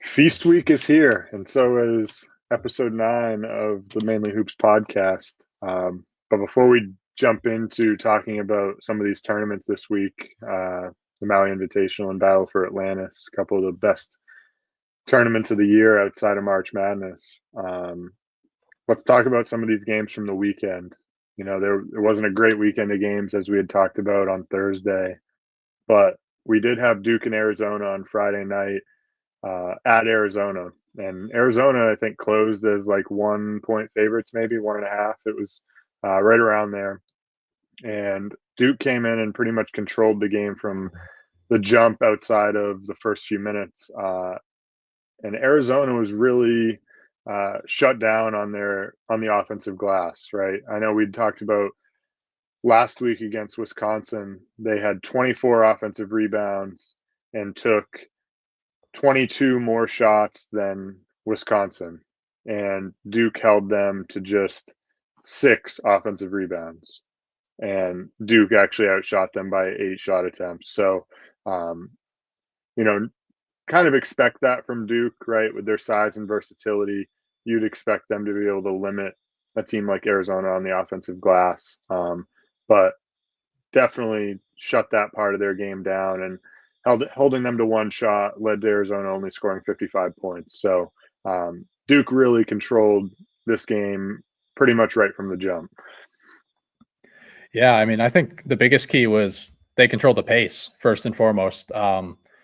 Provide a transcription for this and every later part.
Feast week is here, and so is episode 9 of the Mainly Hoops podcast. But before we jump into talking about some of these tournaments this week, the Maui Invitational and Battle for Atlantis, a couple of the best tournaments of the year outside of March Madness. Let's talk about some of these games from the weekend. You know, there wasn't a great weekend of games as we had talked about on Thursday, but we did have Duke and Arizona on Friday night at Arizona. And Arizona, I think, closed as like 1 point favorites, maybe 1.5. It was right around there. And Duke came in and pretty much controlled the game from the jump outside of the first few minutes. And Arizona was really shut down on the offensive glass, right? I know we'd talked about last week against Wisconsin. They had 24 offensive rebounds and took 22 more shots than Wisconsin, and Duke held them to just 6 offensive rebounds, and Duke actually outshot them by 8 shot attempts. So, um, you know, kind of expect that from Duke, right? With their size and versatility, you'd expect them to be able to limit a team like Arizona on the offensive glass, but definitely shut that part of their game down, and holding them to one shot led to Arizona only scoring 55 points. So Duke really controlled this game pretty much right from the jump. Yeah, I mean, I think the biggest key was they controlled the pace first and foremost.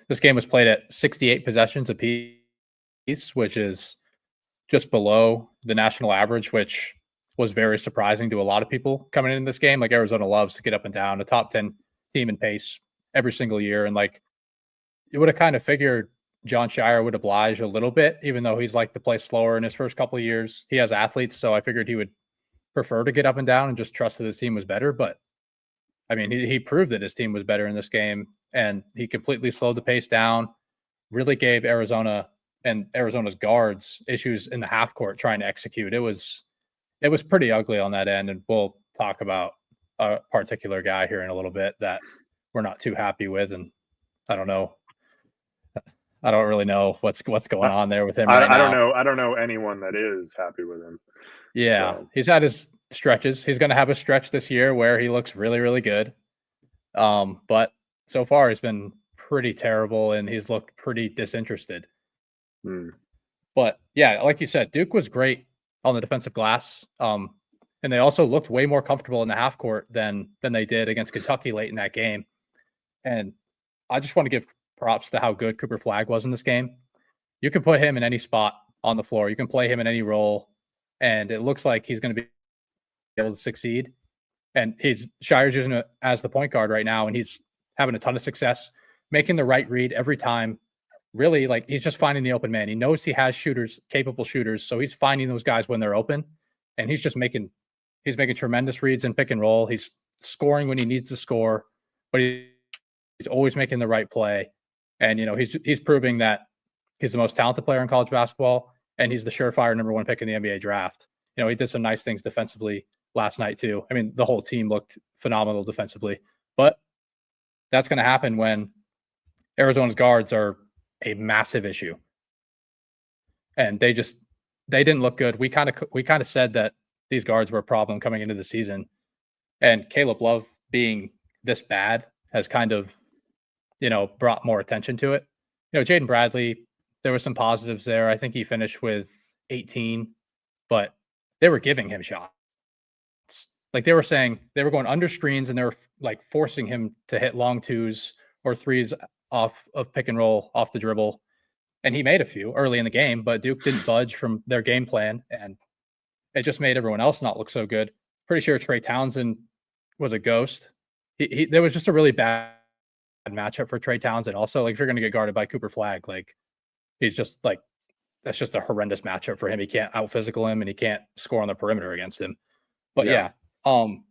This game was played at 68 possessions apiece, which is just below the national average, which was very surprising to a lot of people coming in this game. Like Arizona loves to get up and down, a top 10 team in pace every single year. And like you would have kind of figured John Shire would oblige a little bit, even though he's like to play slower in his first couple of years. He has athletes, so I figured he would prefer to get up and down and just trust that his team was better. But I mean, he proved that his team was better in this game, and he completely slowed the pace down, really gave Arizona and Arizona's guards issues in the half court trying to execute. It was pretty ugly on that end, and we'll talk about a particular guy here in a little bit that we're not too happy with, and I don't know. I don't really know what's going on there with him right I don't now. know. I don't know anyone that is happy with him. Yeah, So he's had his stretches. He's going to have a stretch this year where he looks really, really good. But so far he's been pretty terrible and he's looked pretty disinterested. But yeah, like you said, Duke was great on the defensive glass. And they also looked way more comfortable in the half court than they did against Kentucky late in that game. And I just want to give props to how good Cooper Flagg was in this game. You can put him in any spot on the floor. You can play him in any role, and it looks like he's going to be able to succeed. And Shire's using it as the point guard right now, and he's having a ton of success, making the right read every time. Really, like he's just finding the open man. He knows he has shooters, capable shooters, so he's finding those guys when they're open, and he's making tremendous reads in pick and roll. He's scoring when he needs to score, but he's always making the right play. And he's proving that he's the most talented player in college basketball, and he's the surefire number 1 pick in the NBA draft. He did some nice things defensively last night too. I mean, the whole team looked phenomenal defensively, but that's going to happen when Arizona's guards are a massive issue, and they didn't look good. We kind of said that these guards were a problem coming into the season, and Caleb Love being this bad has kind of brought more attention to it. Jaden Bradley, there were some positives there. I think he finished with 18, but they were giving him shots. Like they were saying they were going under screens and they were like forcing him to hit long twos or threes off of pick and roll off the dribble. And he made a few early in the game, but Duke didn't budge from their game plan. And it just made everyone else not look so good. Pretty sure Trey Townsend was a ghost. There was just a really bad matchup for Trey Townsend. Also, like if you're going to get guarded by Cooper Flagg, like he's just like, that's just a horrendous matchup for him. He can't out physical him and he can't score on the perimeter against him. But yeah,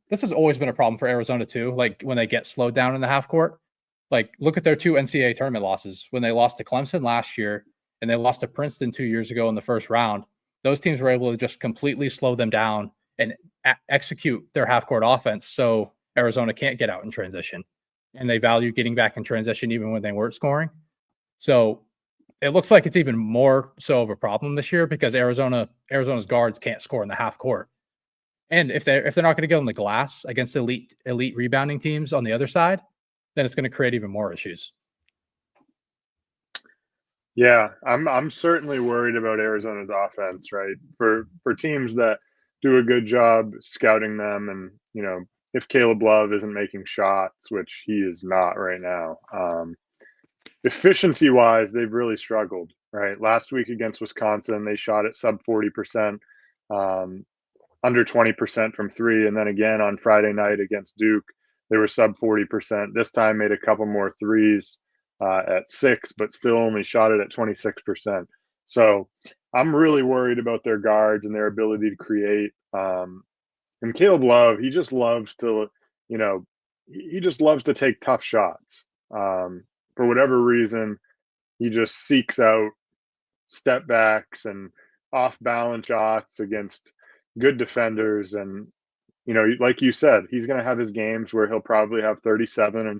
this has always been a problem for Arizona too. Like when they get slowed down in the half court, like look at their 2 NCAA tournament losses when they lost to Clemson last year and they lost to Princeton 2 years ago in the first round. Those teams were able to just completely slow them down and execute their half court offense. So Arizona can't get out in transition, and they value getting back in transition even when they weren't scoring. So it looks like it's even more so of a problem this year because Arizona's guards can't score in the half court. And if they're not going to get on the glass against elite rebounding teams on the other side, then it's going to create even more issues. Yeah, I'm certainly worried about Arizona's offense, right? For teams that do a good job scouting them, and if Caleb Love isn't making shots, which he is not right now, efficiency wise, they've really struggled, right? Last week against Wisconsin, they shot at sub 40%, under 20% from three, and then again on Friday night against Duke, they were sub 40%. This time, made a couple more threes. At 6, but still only shot it at 26%. So I'm really worried about their guards and their ability to create. And Caleb Love, he just loves to, he just loves to take tough shots. For whatever reason, he just seeks out step backs and off balance shots against good defenders. And, like you said, he's going to have his games where he'll probably have 37 and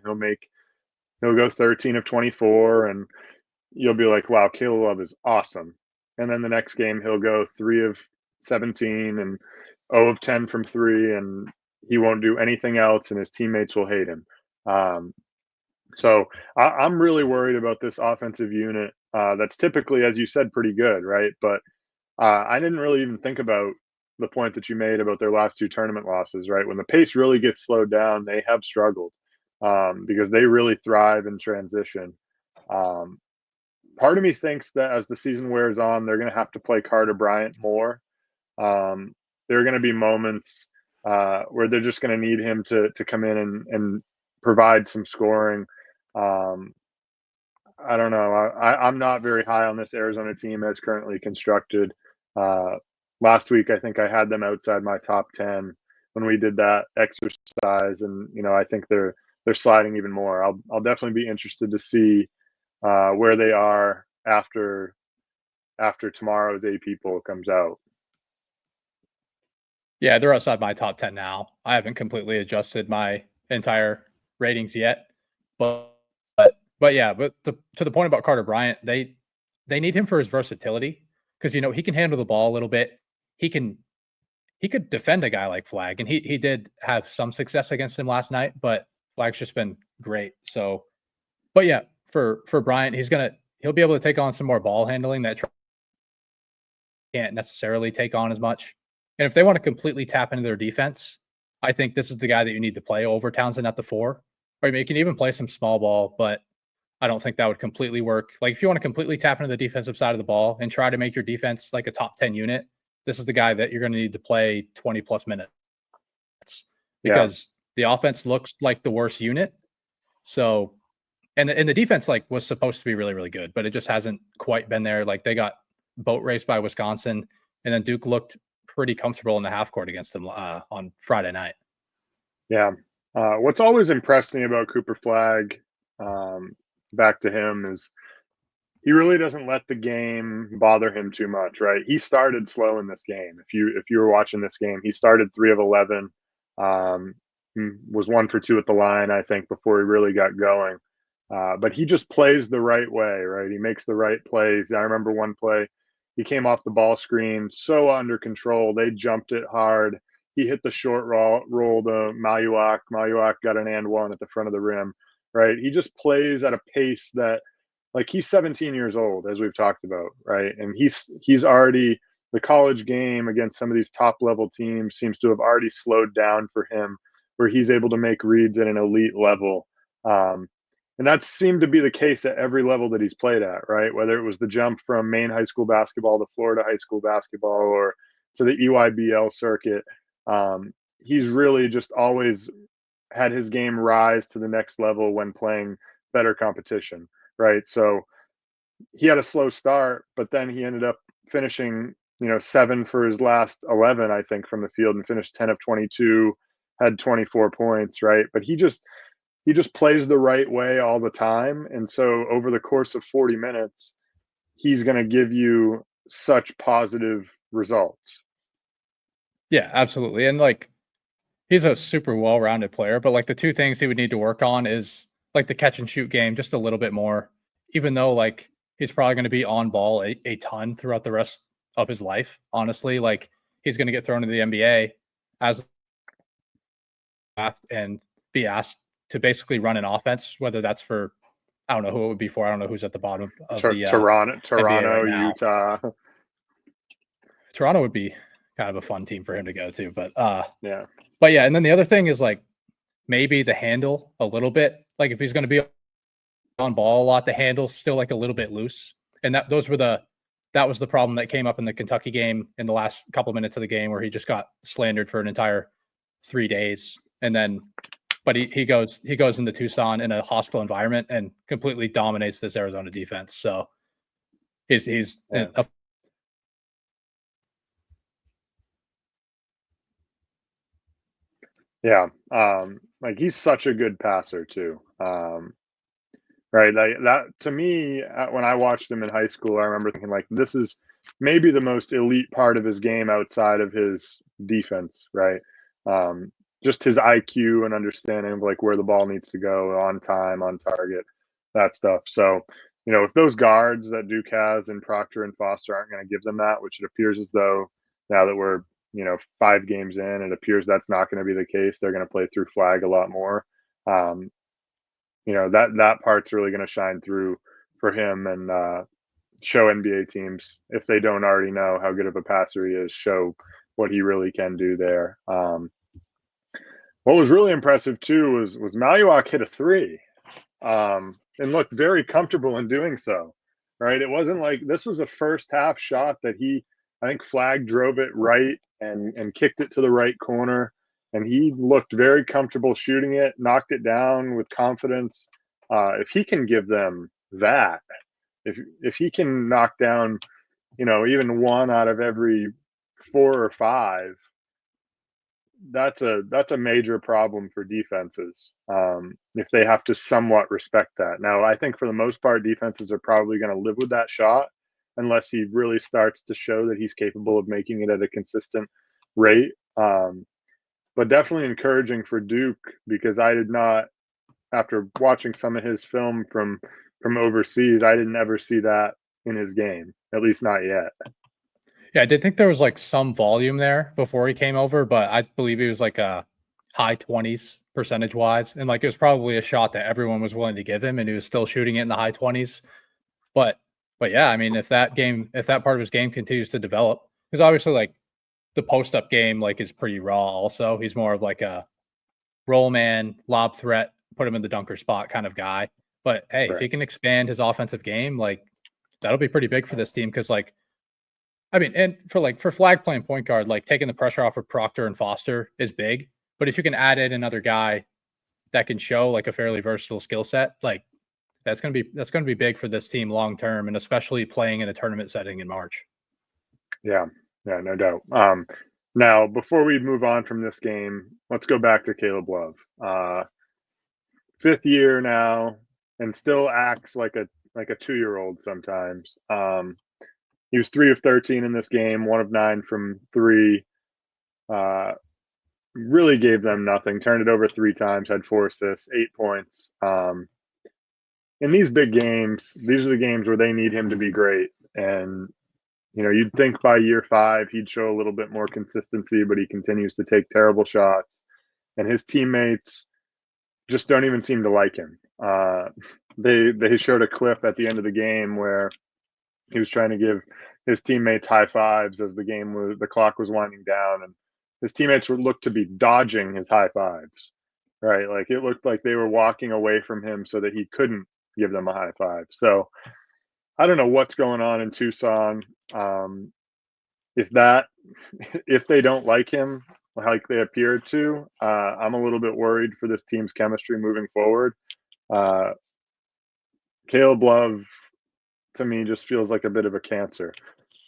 he'll go 13 of 24, and you'll be like, wow, Caleb Love is awesome. And then the next game, he'll go 3 of 17 and 0 of 10 from three, and he won't do anything else, and his teammates will hate him. So I'm really worried about this offensive unit that's typically, as you said, pretty good, right? But I didn't really even think about the point that you made about their last 2 tournament losses, right? When the pace really gets slowed down, they have struggled. Because they really thrive in transition. Part of me thinks that as the season wears on, they're going to have to play Carter Bryant more. There are going to be moments where they're just going to need him to come in and provide some scoring. I don't know. I'm not very high on this Arizona team as currently constructed. Last week, I think I had them outside my top 10 when we did that exercise, and I think they're sliding even more. I'll definitely be interested to see where they are after tomorrow's AP poll comes out. Yeah, they're outside my top 10 now. I haven't completely adjusted my entire ratings yet, but yeah, to the point about Carter Bryant, they need him for his versatility because he can handle the ball a little bit. He could defend a guy like Flag, and he did have some success against him last night, but Flag's just been great. So, but yeah, for Bryant, he'll be able to take on some more ball handling that can't necessarily take on as much. And if they want to completely tap into their defense, I think this is the guy that you need to play over Townsend at the 4. Or you can even play some small ball, but I don't think that would completely work. Like if you want to completely tap into the defensive side of the ball and try to make your defense like a top 10 unit, this is the guy that you're going to need to play 20 plus minutes because the offense looks like the worst unit. So, and the defense was supposed to be really, really good, but it just hasn't quite been there. Like they got boat raced by Wisconsin, and then Duke looked pretty comfortable in the half court against them on Friday night. Yeah. What's always impressed me about Cooper Flag, back to him, is he really doesn't let the game bother him too much, right? He started slow in this game. If you were watching this game, he started 3 of 11, was 1 for 2 at the line, I think, before he really got going. But he just plays the right way, right? He makes the right plays. I remember one play, he came off the ball screen so under control. They jumped it hard. He hit the short roll to Mayuak. Mayuak got an and one at the front of the rim, right? He just plays at a pace that, like, he's 17 years old, as we've talked about, right? And he's already, the college game against some of these top level teams seems to have already slowed down for him, where he's able to make reads at an elite level. And that seemed to be the case at every level that he's played at, right? Whether it was the jump from Maine high school basketball to Florida high school basketball or to the EYBL circuit, he's really just always had his game rise to the next level when playing better competition, right? So he had a slow start, but then he ended up finishing, 7 for his last 11, I think, from the field, and finished 10 of 22, had 24 points, right? But he just plays the right way all the time. And so over the course of 40 minutes, he's going to give you such positive results. Yeah, absolutely. And he's a super well-rounded player, but the 2 things he would need to work on is the catch and shoot game just a little bit more, even though he's probably going to be on ball a ton throughout the rest of his life. Honestly, like he's going to get thrown into the NBA as and be asked to basically run an offense, whether that's for, I don't know who it would be for. I don't know who's at the bottom of the NBA Toronto, right now. Utah. Toronto would be kind of a fun team for him to go to, but yeah. But yeah, and then the other thing is like maybe the handle a little bit. Like if he's going to be on ball a lot, the handle's still like a little bit loose, and that was the problem that came up in the Kentucky game in the last couple of minutes of the game where he just got slandered for an entire 3 days, and then but he goes into Tucson in a hostile environment and completely dominates this Arizona defense. So he's yeah. Like he's such a good passer too. Right. Like that to me, when I watched him in high school, I remember thinking like, this is maybe the most elite part of his game outside of his defense. Right. Just his IQ and understanding of like where the ball needs to go on time, on target, that stuff. So, if those guards that Duke has in Proctor and Foster aren't going to give them that, which it appears as though now that we're 5 games in, it appears that's not going to be the case. They're going to play through flag a lot more. That part's really going to shine through for him and show NBA teams, if they don't already know how good of a passer he is, show what he really can do there. What was really impressive too was Maluak hit a 3 and looked very comfortable in doing so. Right, it wasn't like this was a first half shot that I think Flag drove it right and kicked it to the right corner. And he looked very comfortable shooting it, knocked it down with confidence. If he can give them that, if he can knock down, even 1 out of every 4 or 5, that's a major problem for defenses. If they have to somewhat respect that. Now, I think for the most part, defenses are probably going to live with that shot unless he really starts to show that he's capable of making it at a consistent rate. But definitely encouraging for Duke, because I did not, after watching some of his film from overseas, I didn't ever see that in his game, at least not yet. Yeah, I did think there was like some volume there before he came over, but I believe he was like a high 20s percentage wise. And like it was probably a shot that everyone was willing to give him, and he was still shooting it in the high 20s. But yeah, I mean, if that part of his game continues to develop, because obviously like the post up game like is pretty raw also. He's more of like a roll man, lob threat, put him in the dunker spot kind of guy. But hey, if he can expand his offensive game, like that'll be pretty big for this team. Cause like, I mean, and for Flag playing point guard, like taking the pressure off of Proctor and Foster is big. But if you can add in another guy that can show like a fairly versatile skill set, like that's gonna be big for this team long term, and especially playing in a tournament setting in March. Yeah, no doubt. Now, before we move on from this game, let's go back to Caleb Love. 5th year now, and still acts like a 2-year-old sometimes. He was 3 of 13 in this game, 1 of 9 from 3. Really gave them nothing. Turned it over 3 times, had 4 assists, 8 points. In these big games, these are the games where they need him to be great. And, you'd think by year 5, he'd show a little bit more consistency, but he continues to take terrible shots. And his teammates just don't even seem to like him. They showed a clip at the end of the game where he was trying to give his teammates high fives as the clock was winding down, and his teammates looked to be dodging his high fives, right? Like it looked like they were walking away from him so that he couldn't give them a high five. So I don't know what's going on in Tucson. If they don't like him like they appear to, I'm a little bit worried for this team's chemistry moving forward. Caleb Love, to me, just feels like a bit of a cancer.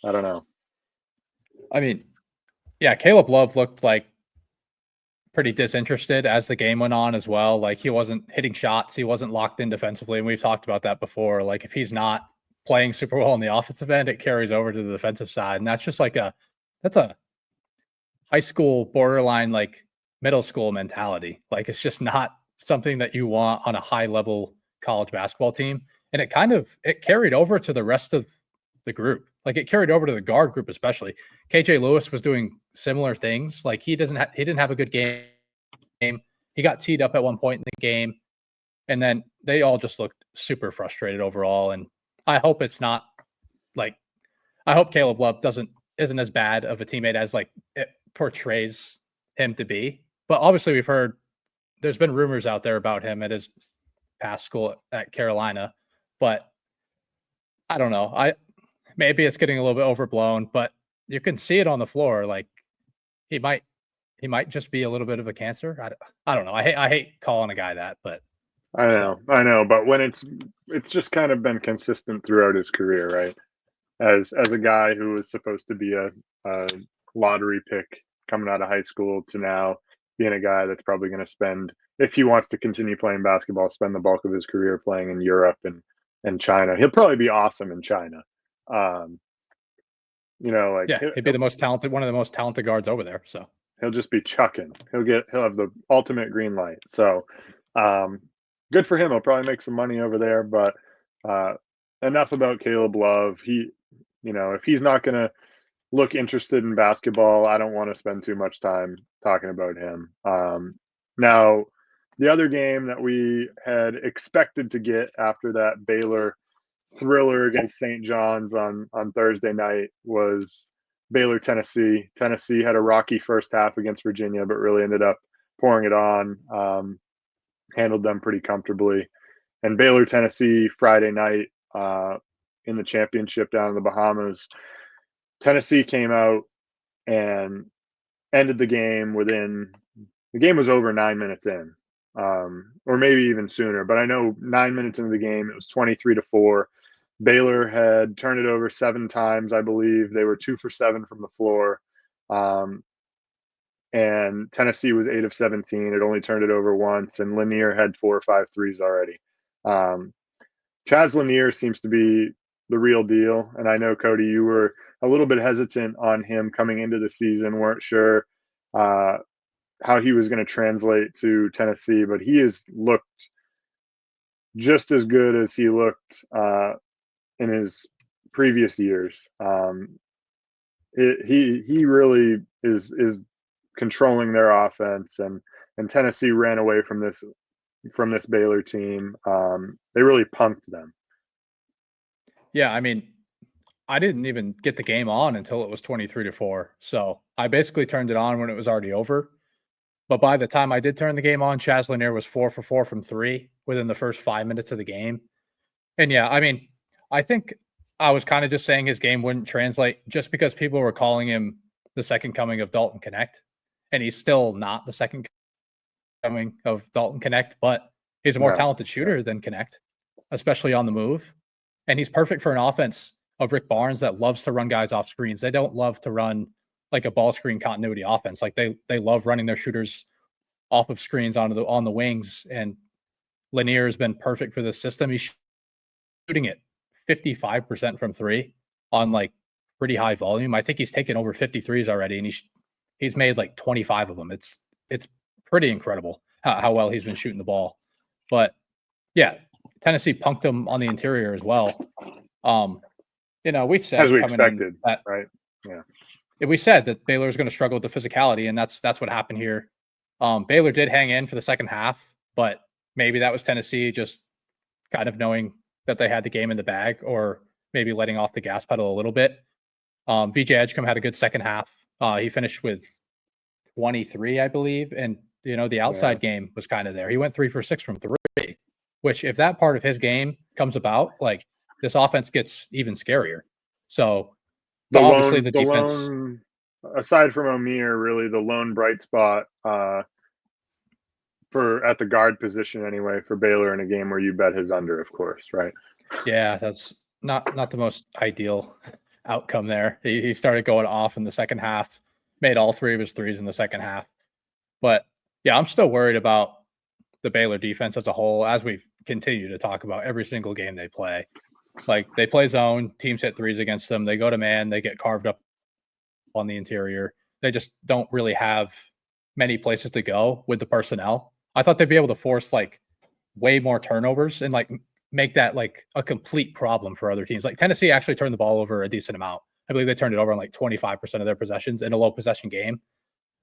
I don't know. I mean, yeah, Caleb Love looked like pretty disinterested as the game went on as well. Like he wasn't hitting shots, he wasn't locked in defensively, and we've talked about that before. Like if he's not playing super well on the offensive end, it carries over to the defensive side, and that's just like that's a high school borderline like middle school mentality. Like it's just not something that you want on a high level college basketball team. And it carried over to the rest of the group. Like, it carried over to the guard group, especially. KJ Lewis was doing similar things. Like, he didn't have a good game. He got teed up at one point in the game, and then they all just looked super frustrated overall. And I hope it's not like, I hope Caleb Love isn't as bad of a teammate as like it portrays him to be. But obviously, we've heard there's been rumors out there about him at his past school at Carolina, but I don't know. Maybe it's getting a little bit overblown, but you can see it on the floor. Like, he might just be a little bit of a cancer. I don't know. I hate calling a guy that, but I know. But when it's just kind of been consistent throughout his career, right? As a guy who was supposed to be a lottery pick coming out of high school to now being a guy that's probably going to spend, if he wants to continue playing basketball, spend the bulk of his career playing in Europe and China. He'll probably be awesome in China. He'd be the most talented, one of the most talented guards over there. So he'll just be chucking. He'll have the ultimate green light. So good for him. He'll probably make some money over there. But enough about Caleb Love. If he's not going to look interested in basketball, I don't want to spend too much time talking about him. Now, the other game that we had expected to get after that Baylor thriller against St. John's on Thursday night was Baylor, Tennessee. Tennessee had a rocky first half against Virginia, but really ended up pouring it on, handled them pretty comfortably. And Baylor, Tennessee, Friday night in the championship down in the Bahamas, Tennessee came out and ended the game the game was over 9 minutes in, or maybe even sooner. But I know 9 minutes into the game, it was 23-4. Baylor had turned it over 7 times, I believe. They were 2 for 7 from the floor. And Tennessee was 8 of 17. It only turned it over once, and Lanier had 4 or 5 threes already. Chaz Lanier seems to be the real deal. And I know, Cody, you were a little bit hesitant on him coming into the season, weren't sure how he was going to translate to Tennessee, but he has looked just as good as he looked in his previous years. He really is controlling their offense, and Tennessee ran away from this Baylor team. They really punked them. Yeah, I mean, I didn't even get the game on until it was 23-4. So I basically turned it on when it was already over. But by the time I did turn the game on, Chaz Lanier was 4 for 4 from 3 within the first 5 minutes of the game. And yeah, I mean, I think I was kind of just saying his game wouldn't translate just because people were calling him the second coming of Dalton Connect. And he's still not the second coming of Dalton Connect, but he's a more talented shooter than Connect, especially on the move. And he's perfect for an offense of Rick Barnes that loves to run guys off screens. They don't love to run like a ball screen continuity offense. Like, they love running their shooters off of screens on the wings. And Lanier has been perfect for this system. He's shooting it 55% from 3 on like pretty high volume. I think he's taken over 53s already, and he's made like 25 of them. It's pretty incredible how well he's been shooting the ball. But yeah, Tennessee punked him on the interior as well. We said, as we expected, that, right? Yeah. We said that Baylor was going to struggle with the physicality, and that's what happened here. Baylor did hang in for the second half, but maybe that was Tennessee just kind of knowing that they had the game in the bag, or maybe letting off the gas pedal a little bit. VJ Edgecombe had a good second half. He finished with 23, I believe, and the outside game was kind of there. He went 3 for 6 from 3, which, if that part of his game comes about, like, this offense gets even scarier. So obviously the defense, aside from Amir, really the lone bright spot for at the guard position anyway for Baylor in a game where you bet his under, of course, right? Yeah, that's not the most ideal outcome there. He started going off in the second half, made all 3 of his threes in the second half. But yeah, I'm still worried about the Baylor defense as a whole, as we continue to talk about every single game they play. Like, they play zone, teams hit threes against them. They go to man, they get carved up on the interior. They just don't really have many places to go with the personnel. I thought they'd be able to force like way more turnovers and like make that like a complete problem for other teams. Like Tennessee actually turned the ball over a decent amount. I believe they turned it over on like 25% of their possessions in a low possession game.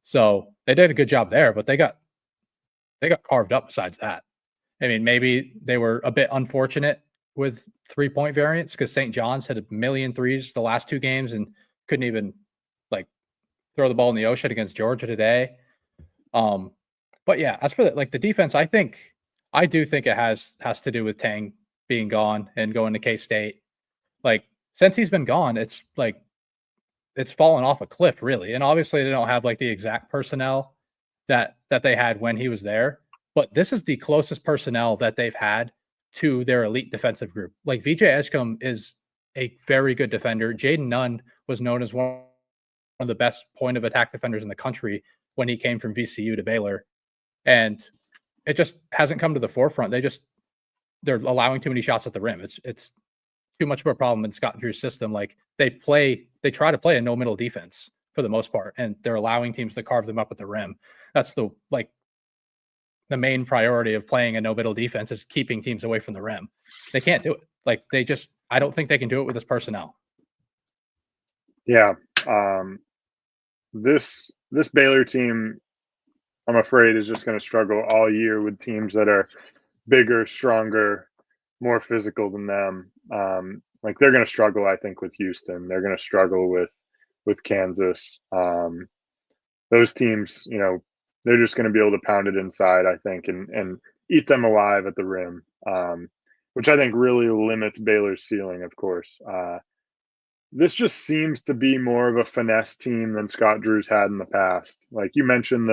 So they did a good job there, but they got carved up besides that. I mean, maybe they were a bit unfortunate with 3-point variance because St. John's had a million threes the last 2 games and couldn't even like throw the ball in the ocean against Georgia today. But yeah, as for the defense, I do think it has to do with Tang being gone and going to K-State. Like since he's been gone, it's fallen off a cliff really. And obviously they don't have like the exact personnel that they had when he was there, but this is the closest personnel that they've had to their elite defensive group. Like VJ Edgecombe is a very good defender. Jaden Nunn was known as one of the best point of attack defenders in the country when he came from VCU to Baylor. And it just hasn't come to the forefront. They're allowing too many shots at the rim. It's too much of a problem in Scott Drew's system. Like they try to play a no middle defense for the most part, and they're allowing teams to carve them up at the rim. That's the main priority of playing a no middle defense is keeping teams away from the rim. They can't do it. Like I don't think they can do it with this personnel. Yeah. This Baylor team, I'm afraid, is just going to struggle all year with teams that are bigger, stronger, more physical than them. Like they're going to struggle, I think, with Houston. They're going to struggle with Kansas. Those teams, they're just going to be able to pound it inside, I think, and eat them alive at the rim, which I think really limits Baylor's ceiling, of course. This just seems to be more of a finesse team than Scott Drew's had in the past. Like you mentioned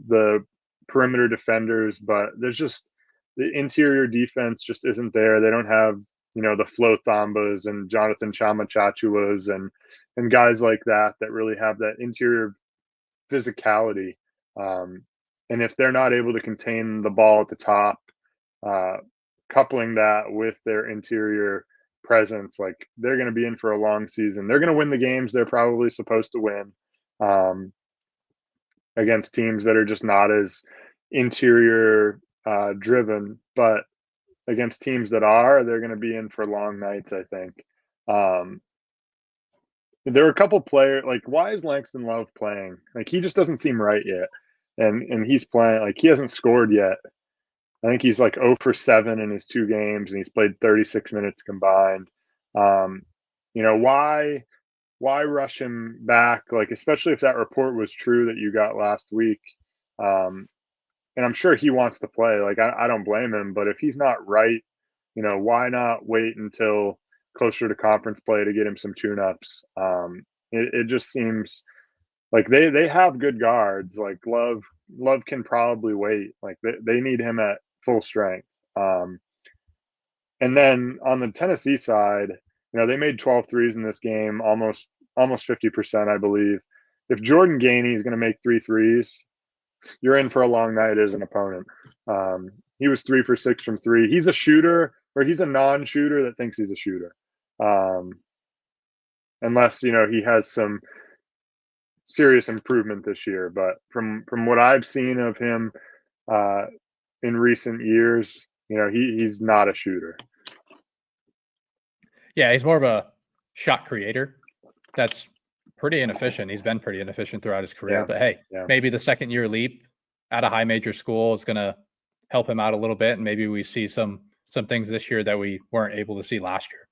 the perimeter defenders, but there's just the interior defense just isn't there. They don't have, the Flo Thambas and Jonathan Chama Chachuas and guys like that really have that interior physicality. And if they're not able to contain the ball at the top, coupling that with their interior presence, like they're going to be in for a long season. They're going to win the games they're probably supposed to win against teams that are just not as interior driven, but against teams that are, they're going to be in for long nights, I think. There were a couple players, like why is Langston Love playing? Like he just doesn't seem right yet. And he's playing, like he hasn't scored yet. I think he's like 0 for 7 in his 2 games, and he's played 36 minutes combined. Why rush him back? Like, especially if that report was true that you got last week. And I'm sure he wants to play. Like, I don't blame him. But if he's not right, why not wait until closer to conference play to get him some tune-ups? It just seems like they have good guards. Like Love can probably wait. Like they need him at full strength. And then on the Tennessee side, they made 12 threes in this game, almost 50%, I believe. If Jordan Gainey is going to make 3 threes, you're in for a long night as an opponent. He was 3 for 6 from 3. He's a shooter, or he's a non-shooter that thinks he's a shooter. Unless, he has some serious improvement this year. But from what I've seen of him in recent years, he's not a shooter. Yeah, he's more of a shot creator. That's pretty inefficient. He's been pretty inefficient throughout his career. Yeah, but hey, maybe the second-year leap at a high major school is going to help him out a little bit, and maybe we see some things this year that we weren't able to see last year.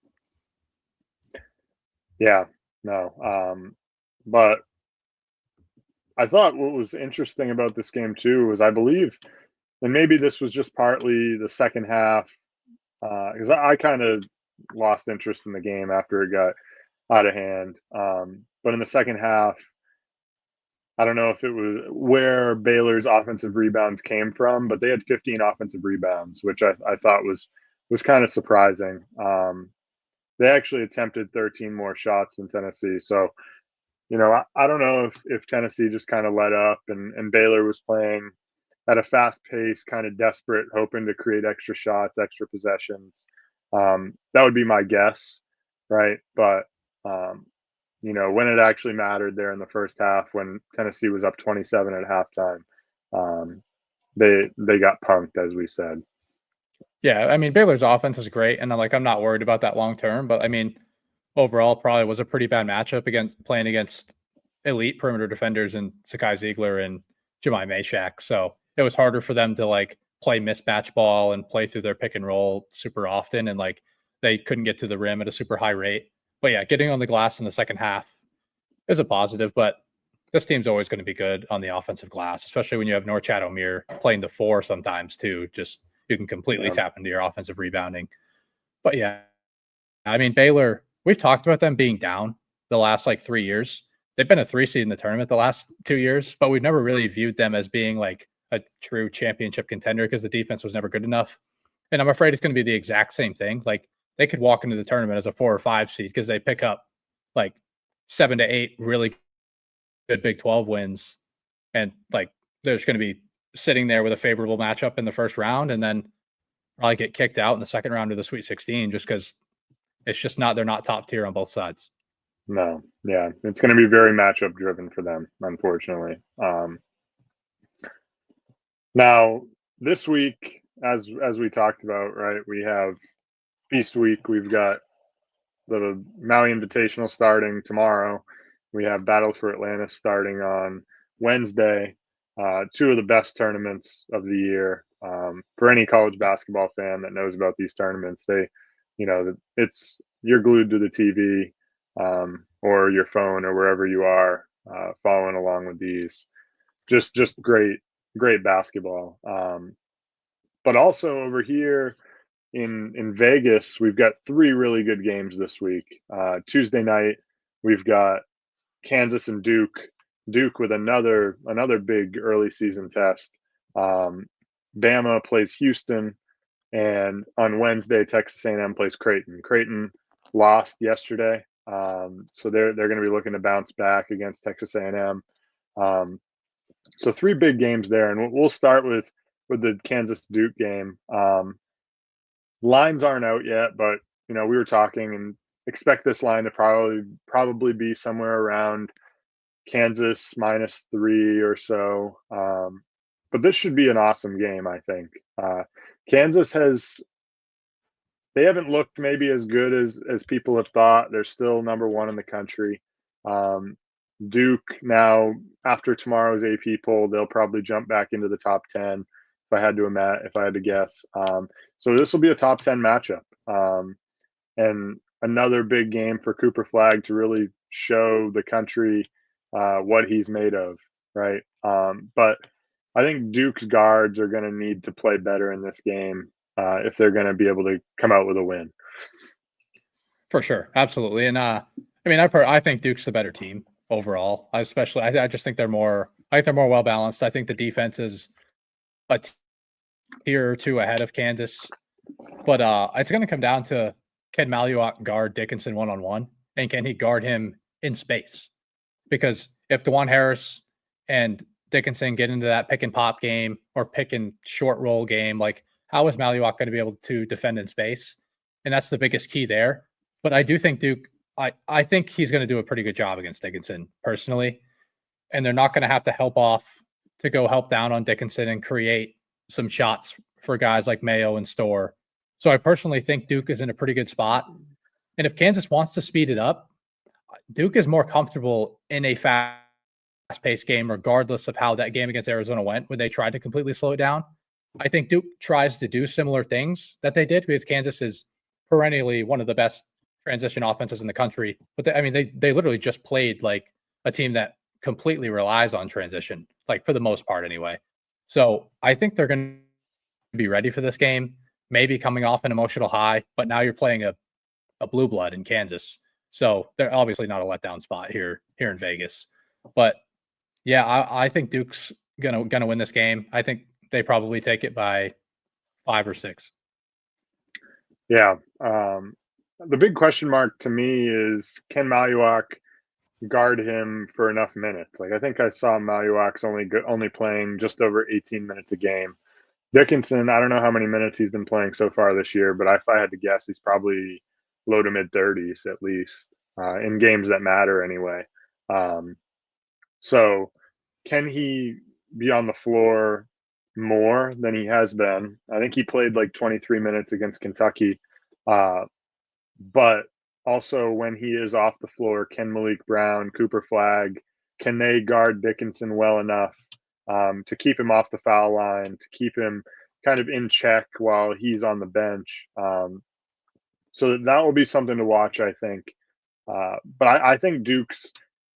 Yeah, no. But I thought what was interesting about this game too was I believe, and maybe this was just partly the second half, because I kind of lost interest in the game after it got out of hand. But in the second half, I don't know if it was where Baylor's offensive rebounds came from, but they had 15 offensive rebounds, which I thought was kind of surprising. They actually attempted 13 more shots than Tennessee. So, I don't know if Tennessee just kind of let up and Baylor was playing at a fast pace, kind of desperate, hoping to create extra shots, extra possessions. That would be my guess, right? But, when it actually mattered there in the first half, when Tennessee was up 27 at halftime, they got punked, as we said. Yeah, I mean, Baylor's offense is great, and I'm not worried about that long term. But I mean, overall, probably was a pretty bad matchup against playing against elite perimeter defenders and Sakai Ziegler and Jemai Mashak. So it was harder for them to play mismatch ball and play through their pick and roll super often, and they couldn't get to the rim at a super high rate. But yeah, getting on the glass in the second half is a positive. But this team's always going to be good on the offensive glass, especially when you have Norchad O'Meara playing the four sometimes too. Just you can completely tap into your offensive rebounding. But yeah, I mean, Baylor, we've talked about them being down the last 3 years. They've been a 3 seed in the tournament the last 2 years, but we've never really viewed them as being like a true championship contender because the defense was never good enough. And I'm afraid it's going to be the exact same thing. Like they could walk into the tournament as a 4 or 5 seed because they pick up like 7 to 8 really good Big 12 wins, and there's going to be sitting there with a favorable matchup in the first round, and then probably get kicked out in the second round of the Sweet 16 just because it's just not they're not top tier on both sides. No, yeah, it's going to be very matchup driven for them, unfortunately. Now this week, as we talked about, right, we have Feast Week. We've got the Maui Invitational starting tomorrow. We have Battle for Atlantis starting on Wednesday. Two of the best tournaments of the year for any college basketball fan that knows about these tournaments. It's you're glued to the TV or your phone or wherever you are following along with these. Just great basketball. But also over here in Vegas, we've got three really good games this week. Tuesday night, we've got Kansas and Duke. Duke with another big early season test. Bama plays Houston, and on Wednesday, Texas A&M plays Creighton. Creighton lost yesterday, so they're going to be looking to bounce back against Texas A&M. So three big games there, and we'll start with the Kansas Duke game. Lines aren't out yet, but we were talking and expect this line to probably be somewhere around Kansas -3 or so. But this should be an awesome game, I think. Kansas they haven't looked maybe as good as people have thought. They're still number one in the country. Duke now, after tomorrow's AP poll, they'll probably jump back into the top 10 if I had to guess. So this will be a top 10 matchup. And another big game for Cooper Flagg to really show the country what he's made of, right? But I think Duke's guards are going to need to play better in this game if they're going to be able to come out with a win. For sure, absolutely. And I mean, I think Duke's the better team overall. I just think they're more. I think they're more well balanced. I think the defense is a tier or two ahead of Kansas, but it's going to come down to can Maluak guard Dickinson one-on-one, and can he guard him in space? Because if DeJuan Harris and Dickinson get into that pick and pop game or pick and short roll game, how is Maluak going to be able to defend in space? And that's the biggest key there. But I do think Duke, I think he's going to do a pretty good job against Dickinson personally. And they're not going to have to help down on Dickinson and create some shots for guys like Mayo and Storr. So I personally think Duke is in a pretty good spot. And if Kansas wants to speed it up, Duke is more comfortable in a fast-paced game, regardless of how that game against Arizona went when they tried to completely slow it down. I think Duke tries to do similar things that they did because Kansas is perennially one of the best transition offenses in the country. But they literally just played like a team that completely relies on transition, for the most part anyway. So I think they're going to be ready for this game, maybe coming off an emotional high, but now you're playing a blue blood in Kansas. So they're obviously not a letdown spot here in Vegas. But yeah, I think Duke's gonna win this game. I think they probably take it by 5 or 6. Yeah. The big question mark to me is, can Maluak guard him for enough minutes? I think I saw Maluak's only playing just over 18 minutes a game. Dickinson, I don't know how many minutes he's been playing so far this year, but if I had to guess, he's probably low to mid 30s at least in games that matter anyway. So can he be on the floor more than he has been. I think he played like 23 minutes against Kentucky. But also when he is off the floor, can Malik Brown, Cooper Flagg, can they guard Dickinson well enough to keep him off the foul line, to keep him kind of in check while he's on the bench? So that will be something to watch, I think. But I think Duke's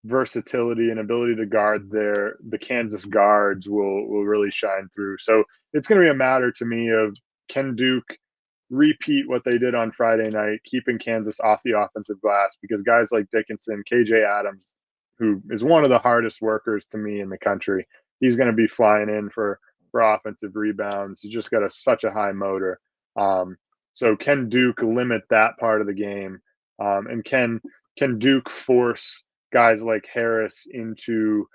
versatility and ability to guard the Kansas guards will really shine through. So it's going to be a matter to me of, can Duke repeat what they did on Friday night, keeping Kansas off the offensive glass, because guys like Dickinson, KJ Adams, who is one of the hardest workers to me in the country, he's going to be flying in for offensive rebounds. He's just got such a high motor. So can Duke limit that part of the game? And can Duke force guys like Harris into,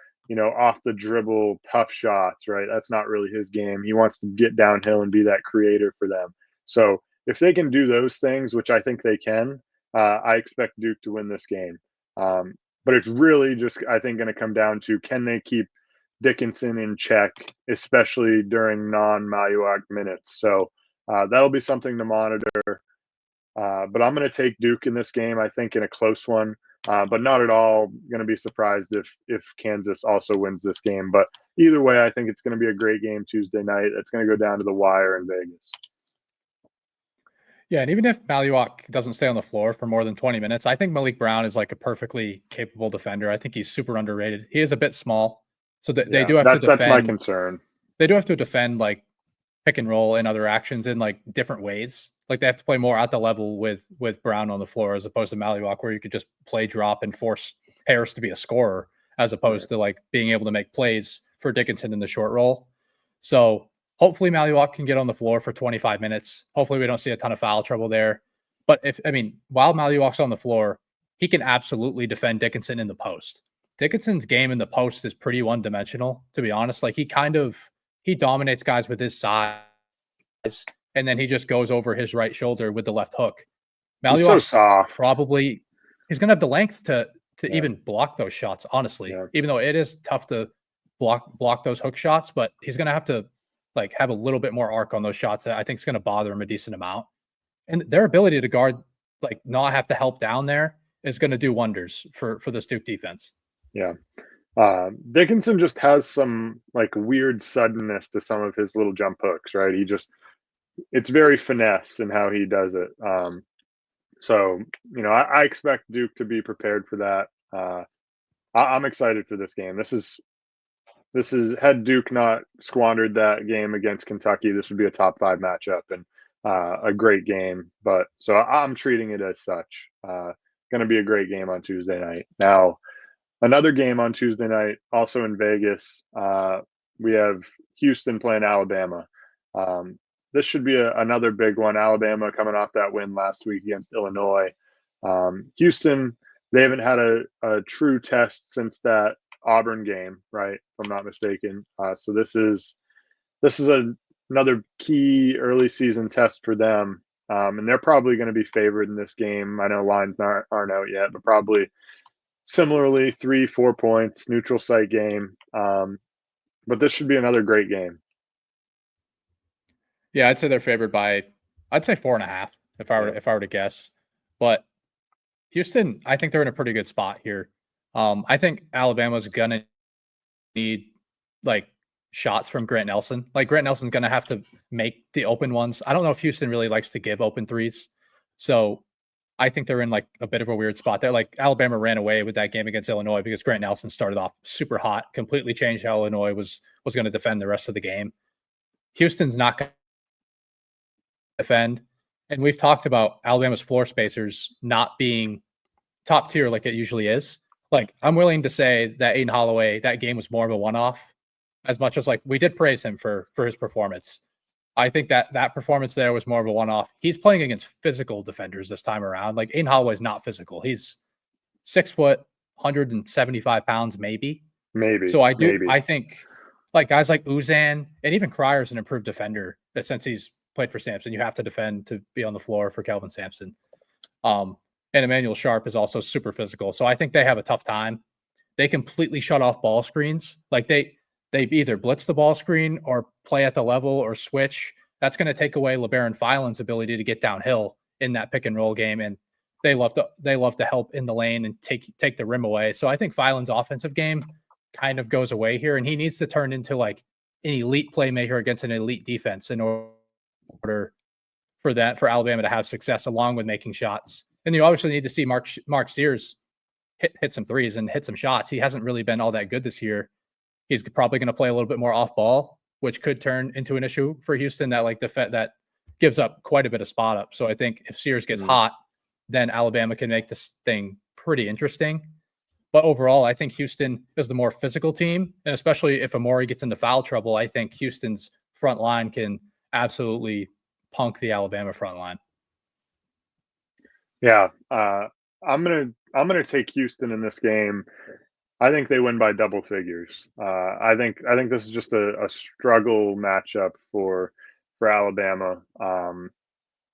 off the dribble tough shots, right? That's not really his game. He wants to get downhill and be that creator for them. So if they can do those things, which I think they can, I expect Duke to win this game. But it's really just, I think, going to come down to, can they keep Dickinson in check, especially during non-Maui minutes? So that'll be something to monitor. But I'm going to take Duke in this game, I think, in a close one, but not at all going to be surprised if Kansas also wins this game. But either way, I think it's going to be a great game Tuesday night. It's going to go down to the wire in Vegas. Yeah, and even if Maluak doesn't stay on the floor for more than 20 minutes, I think Malik Brown is like a perfectly capable defender. I think he's super underrated. He is a bit small, so they do have to defend. That's my concern. They do have to defend like pick and roll and other actions in like different ways. Like they have to play more at the level with Brown on the floor, as opposed to Maluak, where you could just play drop and force Harris to be a scorer, as opposed to like being able to make plays for Dickinson in the short roll. So hopefully Maluak can get on the floor for 25 minutes. Hopefully we don't see a ton of foul trouble there. But while Maluak's on the floor, he can absolutely defend Dickinson in the post. Dickinson's game in the post is pretty one-dimensional, to be honest. Like he dominates guys with his size, and then he just goes over his right shoulder with the left hook. Maluak's so soft. Probably he's going to have the length to even block those shots, honestly. Yeah. Even though it is tough to block those hook shots, but he's going to have to like have a little bit more arc on those shots that I think is going to bother him a decent amount. And their ability to guard, like not have to help down there, is going to do wonders for this Duke defense. Yeah. Dickinson just has some like weird suddenness to some of his little jump hooks, right? It's very finesse in how he does it. So, I expect Duke to be prepared for that. I'm excited for this game. This is had Duke not squandered that game against Kentucky, this would be a top 5 matchup and a great game. But so I'm treating it as such. Going to be a great game on Tuesday night. Now, another game on Tuesday night, also in Vegas. We have Houston playing Alabama. This should be another big one. Alabama coming off that win last week against Illinois. Houston, they haven't had a true test since that Auburn game, right? If I'm not mistaken. So this is another key early season test for them. And they're probably going to be favored in this game. I know lines aren't out yet, but probably similarly 3-4 points, neutral site game. But this should be another great game. Yeah, I'd say they're favored by, I'd say 4.5 if I were to guess. But Houston, I think they're in a pretty good spot here. I think Alabama's gonna need like shots from Grant Nelson. Like Grant Nelson's gonna have to make the open ones. I don't know if Houston really likes to give open threes, so I think they're in like a bit of a weird spot there. Like Alabama ran away with that game against Illinois because Grant Nelson started off super hot, completely changed how Illinois was going to defend the rest of the game. Houston's not going to defend, and we've talked about Alabama's floor spacers not being top tier like it usually is. Like, I'm willing to say that Aiden Holloway, that game was more of a one-off, as much as like we did praise him for his performance. I think that performance there was more of a one-off. He's playing against physical defenders this time around. Like Aiden Holloway's not physical. He's 6 foot, 175 pounds, maybe. So I think like guys like Uzan and even Cryer's an improved defender, that since he's played for Sampson, you have to defend to be on the floor for Kelvin Sampson. And Emmanuel Sharp is also super physical. So I think they have a tough time. They completely shut off ball screens. Like they either blitz the ball screen or play at the level or switch. That's going to take away LeBaron Filan's ability to get downhill in that pick and roll game, and they love to help in the lane and take the rim away. So I think Filan's offensive game kind of goes away here, and he needs to turn into like an elite playmaker against an elite defense in order for Alabama to have success, along with making shots. And you obviously need to see Mark Sears hit some threes and hit some shots. He hasn't really been all that good this year. He's probably going to play a little bit more off ball, which could turn into an issue for Houston that gives up quite a bit of spot up. So I think if Sears gets hot, then Alabama can make this thing pretty interesting. But overall, I think Houston is the more physical team. And especially if Amori gets into foul trouble, I think Houston's front line can absolutely punk the Alabama front line. Yeah. I'm gonna take Houston in this game. I think they win by double figures. I think this is just a struggle matchup for Alabama.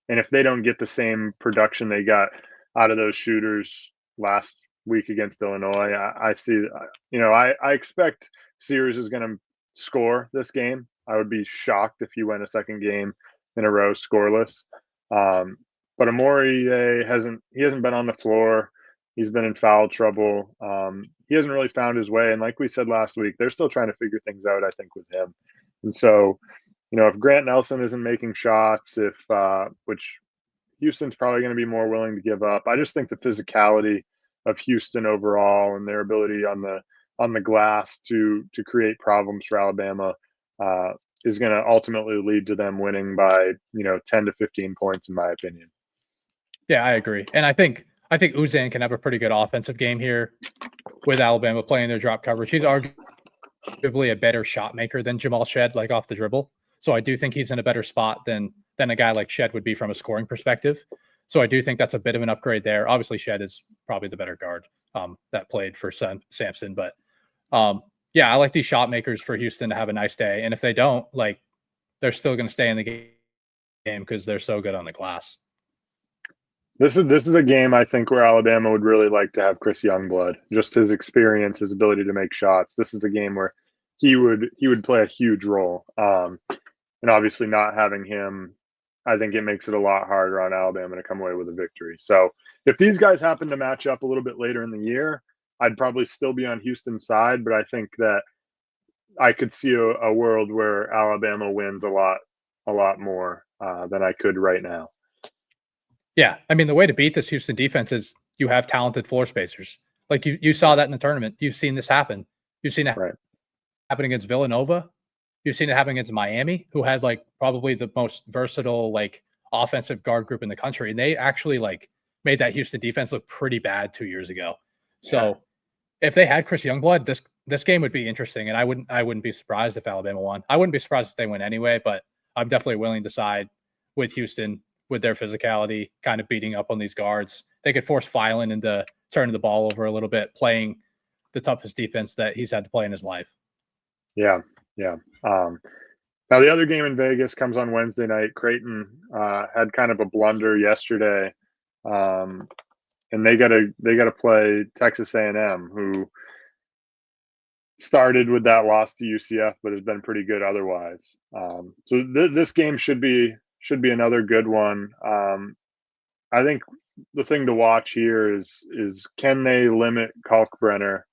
And if they don't get the same production they got out of those shooters last week against Illinois, I see. I expect Sears is going to score this game. I would be shocked if he went a second game in a row scoreless. But Amori hasn't been on the floor. He's been in foul trouble. He hasn't really found his way. And like we said last week, they're still trying to figure things out, I think, with him. And so, if Grant Nelson isn't making shots, which Houston's probably going to be more willing to give up. I just think the physicality of Houston overall and their ability on the glass to create problems for Alabama is going to ultimately lead to them winning by 10 to 15 points, in my opinion. Yeah, I agree, and I think Uzan can have a pretty good offensive game here with Alabama playing their drop coverage. He's arguably a better shot maker than Jamal Shed, like off the dribble. So I do think he's in a better spot than a guy like Shed would be from a scoring perspective. So I do think that's a bit of an upgrade there. Obviously, Shed is probably the better guard that played for Sampson. But yeah, I like these shot makers for Houston to have a nice day. And if they don't, they're still going to stay in the game because they're so good on the glass. This is a game I think where Alabama would really like to have Chris Youngblood. Just his experience, his ability to make shots. This is a game where he would play a huge role. And obviously not having him, I think it makes it a lot harder on Alabama to come away with a victory. So if these guys happen to match up a little bit later in the year, I'd probably still be on Houston's side, but I think that I could see a world where Alabama wins a lot more than I could right now. Yeah, I mean, the way to beat this Houston defense is you have talented floor spacers. Like you saw that in the tournament. You've seen this happen. You've seen it happen against Villanova. You've seen it happen against Miami, who had probably the most versatile offensive guard group in the country, and they actually made that Houston defense look pretty bad 2 years ago. So if they had Chris Youngblood, this game would be interesting, and I wouldn't be surprised if Alabama won. I wouldn't be surprised if they win anyway, but I'm definitely willing to side with Houston with their physicality, kind of beating up on these guards. They could force Filan into turning the ball over a little bit, playing the toughest defense that he's had to play in his life. Yeah. Now the other game in Vegas comes on Wednesday night. Creighton had kind of a blunder yesterday, and they got to play Texas A&M, who started with that loss to UCF, but has been pretty good otherwise. So this game should be another good one. I think the thing to watch here is can they limit Kalkbrenner?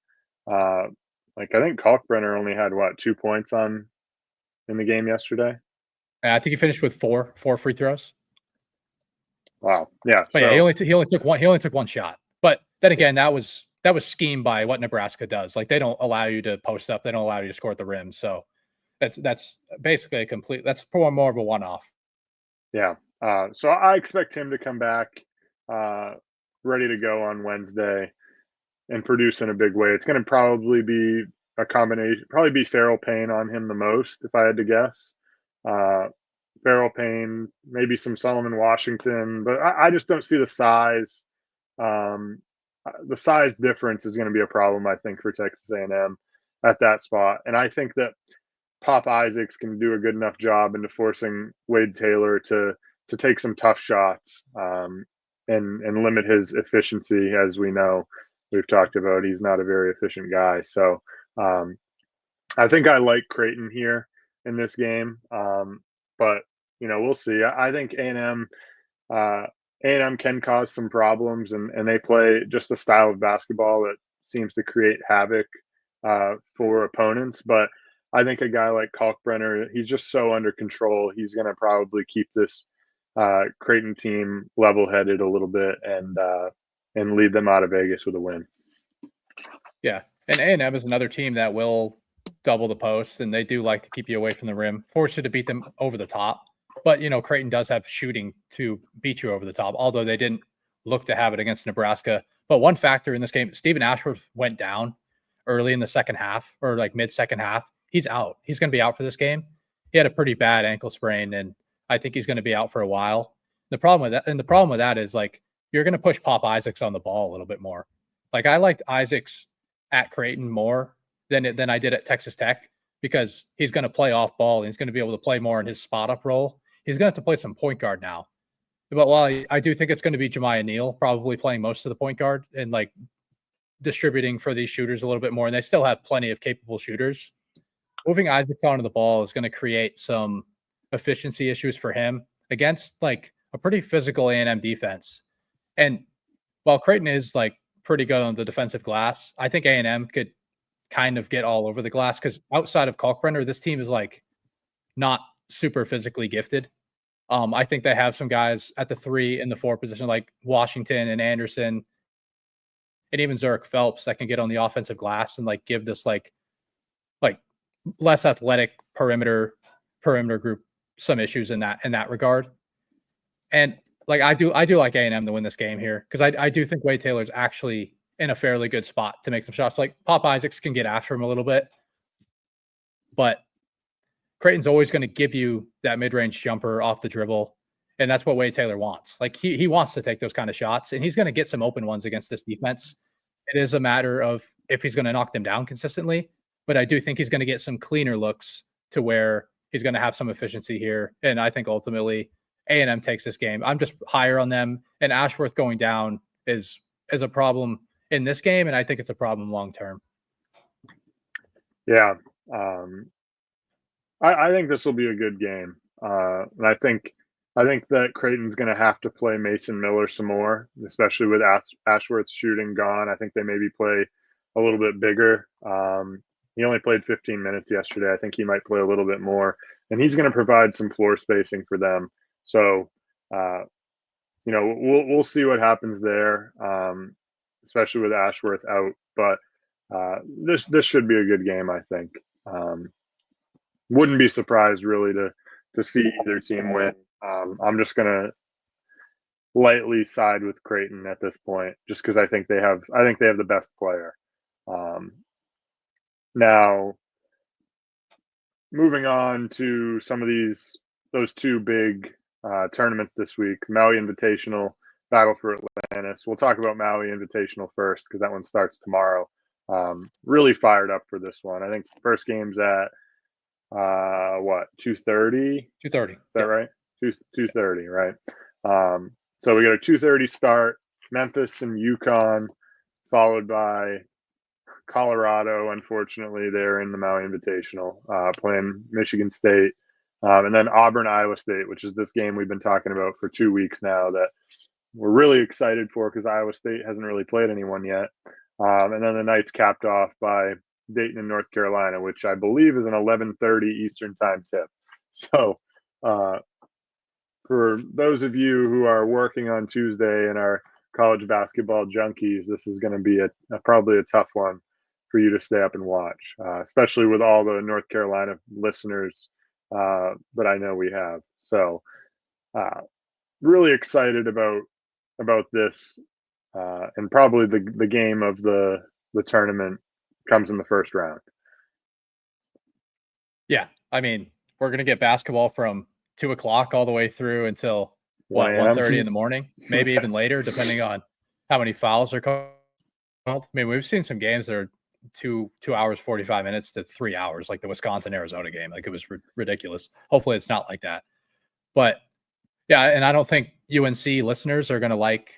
I think Kalkbrenner only had 2 points in the game yesterday. I think he finished with four free throws. Wow. Yeah. But yeah, he only took one shot. But then again, that was schemed by what Nebraska does. They don't allow you to post up. They don't allow you to score at the rim. So that's basically that's more of a one-off. Yeah. So I expect him to come back ready to go on Wednesday and produce in a big way. It's going to probably be a combination, probably be Farrell Payne on him the most, if I had to guess. Farrell Payne, maybe some Solomon Washington, but I just don't see the size. The size difference is going to be a problem, I think, for Texas A&M at that spot. And I think that Pop Isaacs can do a good enough job into forcing Wade Taylor to take some tough shots and limit his efficiency. As we know, we've talked about, he's not a very efficient guy. So I think I like Creighton here in this game, but we'll see. I think uh, A&M can cause some problems, and they play just a style of basketball that seems to create havoc for opponents. But I think a guy like Kalkbrenner, he's just so under control. He's going to probably keep this Creighton team level-headed a little bit and lead them out of Vegas with a win. Yeah, and A&M is another team that will double the post, and they do like to keep you away from the rim, force you to beat them over the top. But Creighton does have shooting to beat you over the top, although they didn't look to have it against Nebraska. But one factor in this game, Stephen Ashworth went down early in the second half, or like mid-second half. He's out. He's going to be out for this game. He had a pretty bad ankle sprain, and I think he's going to be out for a while. The problem with that is like you're going to push Pop Isaacs on the ball a little bit more. Like I liked Isaacs at Creighton more than I did at Texas Tech because he's going to play off ball and he's going to be able to play more in his spot up role. He's going to have to play some point guard now. But while I do think it's going to be Jemiah Neal probably playing most of the point guard and like distributing for these shooters a little bit more, and they still have plenty of capable shooters, moving Isaacs onto the ball is going to create some efficiency issues for him against like a pretty physical A&M defense. And while Creighton is like pretty good on the defensive glass, I think A&M could kind of get all over the glass because outside of Kalkbrenner, this team is like not super physically gifted. I think they have some guys at the 3 and the 4 position like Washington and Anderson and even Zurich Phelps that can get on the offensive glass and like give this like less athletic perimeter group some issues in that regard. And like I do like A&M to win this game here because I do think Wade Taylor's actually in a fairly good spot to make some shots. Like Pop Isaacs can get after him a little bit, but Creighton's always going to give you that mid-range jumper off the dribble, and that's what Wade Taylor wants. Like he wants to take those kind of shots, and he's going to get some open ones against this defense. It is a matter of if he's going to knock them down consistently, but I do think he's going to get some cleaner looks to where he's going to have some efficiency here, and I think ultimately A&M takes this game. I'm just higher on them, and Ashworth going down is a problem in this game, and I think it's a problem long term. Yeah, I think this will be a good game, and I think that Creighton's going to have to play Mason Miller some more, especially with Ashworth's shooting gone. I think they maybe play a little bit bigger. He only played 15 minutes yesterday. I think he might play a little bit more, and he's going to provide some floor spacing for them. So, we'll see what happens there, especially with Ashworth out. But this should be a good game, I think. Wouldn't be surprised really to see either team win. I'm just gonna lightly side with Creighton at this point, just because I think they have the best player. Now, moving on to some of those two big tournaments this week, Maui Invitational, Battle for Atlantis. We'll talk about Maui Invitational first because that one starts tomorrow. Really fired up for this one. I think first game's at 2:30? 2:30. Is that right? 2:30, right? So we got a 2:30 start, Memphis and UConn, followed by Colorado. Unfortunately, they're in the Maui Invitational, playing Michigan State, and then Auburn, Iowa State, which is this game we've been talking about for 2 weeks now that we're really excited for because Iowa State hasn't really played anyone yet. And then the night's capped off by Dayton and North Carolina, which I believe is an 11:30 Eastern time tip. So for those of you who are working on Tuesday and are college basketball junkies, this is going to be probably a tough one for you to stay up and watch, especially with all the North Carolina listeners that I know we have. So really excited about this, and probably the game of the tournament comes in the first round. Yeah, I mean, we're going to get basketball from 2:00 all the way through until 1:30 in the morning, maybe even later, depending on how many fouls are called. I mean, we've seen some games that are 2 hours 45 minutes to 3 hours, like the Wisconsin Arizona game. Like it was ridiculous. Hopefully, it's not like that. But yeah, and I don't think UNC listeners are going to like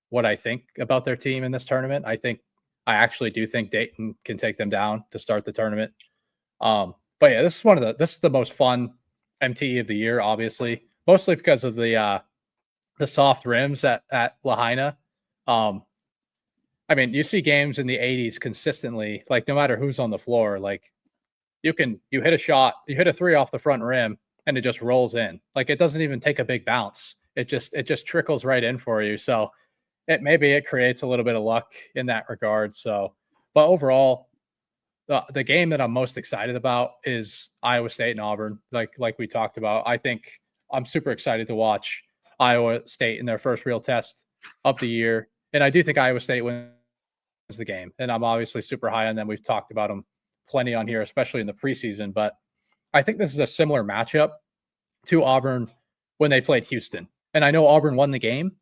what I think about their team in this tournament. I actually do think Dayton can take them down to start the tournament. But yeah, this is the most fun MTE of the year, obviously, mostly because of the soft rims at Lahaina. I mean, you see games in the 80s consistently, like no matter who's on the floor, like you hit a shot, you hit a three off the front rim, and it just rolls in. Like it doesn't even take a big bounce. It just trickles right in for you. So it creates a little bit of luck in that regard. So, but overall, the game that I'm most excited about is Iowa State and Auburn. Like we talked about, I think I'm super excited to watch Iowa State in their first real test of the year, and I do think Iowa State wins the game. And I'm obviously super high on them. We've talked about them plenty on here, especially in the preseason. But I think this is a similar matchup to Auburn when they played Houston. And I know Auburn won the game,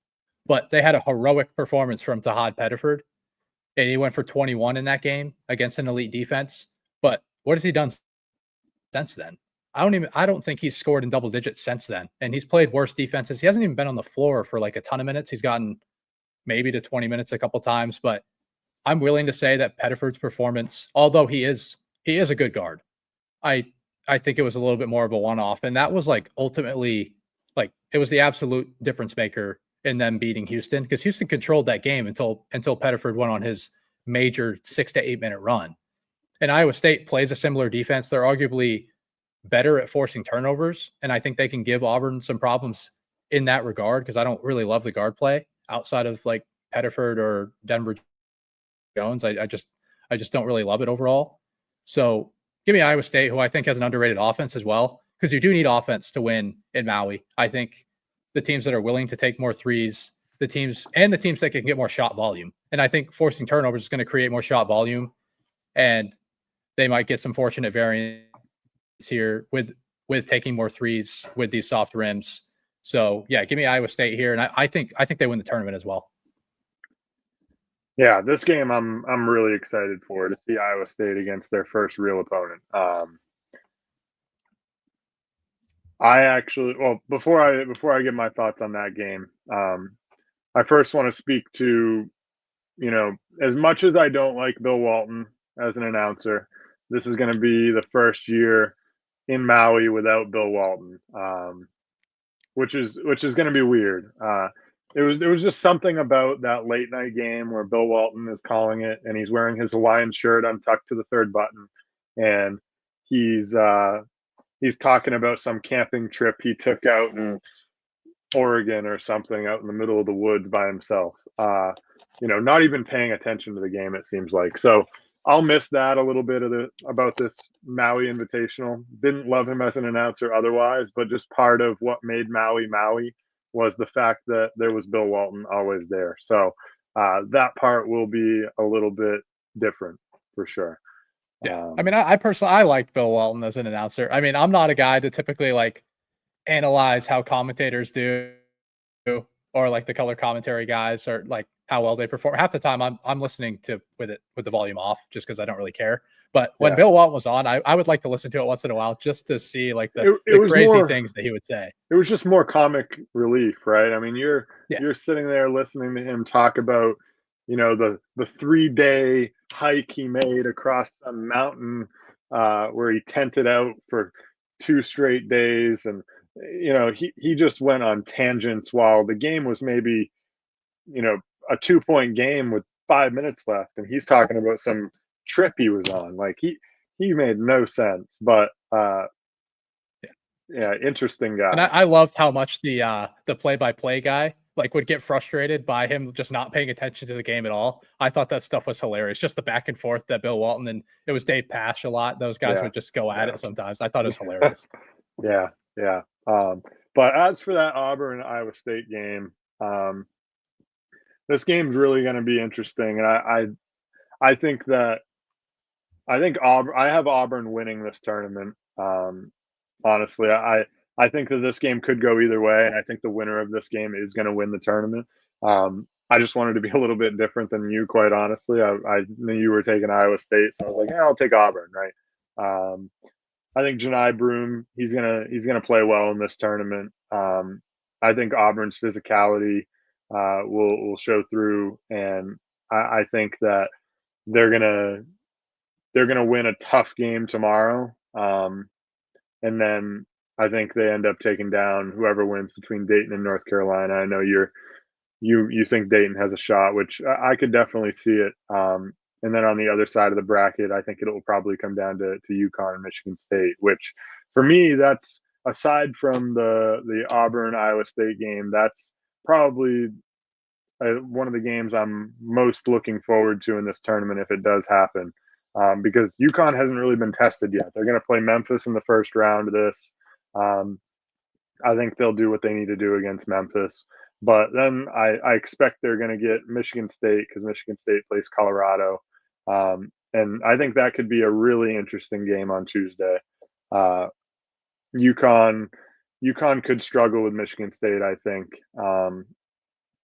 but they had a heroic performance from Tahad Pettiford, and he went for 21 in that game against an elite defense. But what has he done since then? I don't think he's scored in double digits since then. And he's played worse defenses. He hasn't even been on the floor for like a ton of minutes. He's gotten maybe to 20 minutes a couple times, but I'm willing to say that Pettiford's performance, although he is a good guard, I I think it was a little bit more of a one-off, and that was like ultimately like it was the absolute difference maker in them beating Houston, because Houston controlled that game until Pettiford went on his major 6 to 8 minute run. And Iowa State plays a similar defense. They're arguably better at forcing turnovers, and I think they can give Auburn some problems in that regard, because I don't really love the guard play outside of like Pettiford or Denver Jones. I just don't really love it overall. So give me Iowa State, who I think has an underrated offense as well, because you do need offense to win in Maui. I think the teams that are willing to take more threes, the teams that can get more shot volume, and I think forcing turnovers is going to create more shot volume, and they might get some fortunate variance here with taking more threes with these soft rims. So yeah, give me Iowa State here, and I think they win the tournament as well. Yeah, this game I'm really excited for, to see Iowa State against their first real opponent. I actually, well, before I get my thoughts on that game, I first want to speak to, as much as I don't like Bill Walton as an announcer, this is going to be the first year in Maui without Bill Walton, which is going to be weird. There was just something about that late night game where Bill Walton is calling it, and he's wearing his Hawaiian shirt untucked to the third button, and he's talking about some camping trip he took out in Oregon or something, out in the middle of the woods by himself. Not even paying attention to the game, it seems like. So I'll miss that a little bit about this Maui Invitational. Didn't love him as an announcer otherwise, but just part of what made Maui Maui was the fact that there was Bill Walton always there. So that part will be a little bit different for sure. Yeah, I mean, I personally I liked Bill Walton as an announcer. I mean, I'm not a guy to typically like analyze how commentators do, or like the color commentary guys, or like how well they perform. Half the time I'm listening to with the volume off, just because I don't really care. But when Bill Walton was on, I would like to listen to it once in a while, just to see like the crazy things that he would say. It was just more comic relief, right? I mean, you're sitting there listening to him talk about, the 3-day hike he made across some mountain, where he tented out for 2 straight days, and he just went on tangents while the game was maybe, a 2-point game with 5 minutes left, and he's talking about some trip he was on. Like he made no sense, but yeah, interesting guy. And I loved how much the play-by-play guy like would get frustrated by him just not paying attention to the game at all. I thought that stuff was hilarious. Just the back and forth that Bill Walton, and it was Dave Pasch a lot. Those guys would just go at it sometimes. I thought it was hilarious. Yeah. But as for that Auburn Iowa State game, this game's really going to be interesting, and I think Auburn. I have Auburn winning this tournament. Honestly, I think that this game could go either way, and I think the winner of this game is going to win the tournament. I just wanted to be a little bit different than you, quite honestly. I knew you were taking Iowa State, so I was like, yeah, I'll take Auburn, right? I think Janai Broome, he's gonna play well in this tournament. I think Auburn's physicality will show through, and I think that they're gonna they're going to win a tough game tomorrow. And then I think they end up taking down whoever wins between Dayton and North Carolina. I know you think Dayton has a shot, which I could definitely see it. And then on the other side of the bracket, I think it'll probably come down to UConn and Michigan State, which for me, that's aside from the Auburn Iowa State game, that's probably one of the games I'm most looking forward to in this tournament if it does happen. Because UConn hasn't really been tested yet. They're going to play Memphis in the first round of this. Um, I think they'll do what they need to do against Memphis. But then I expect they're going to get Michigan State because Michigan State plays Colorado. And I think that could be a really interesting game on Tuesday. UConn could struggle with Michigan State, I think.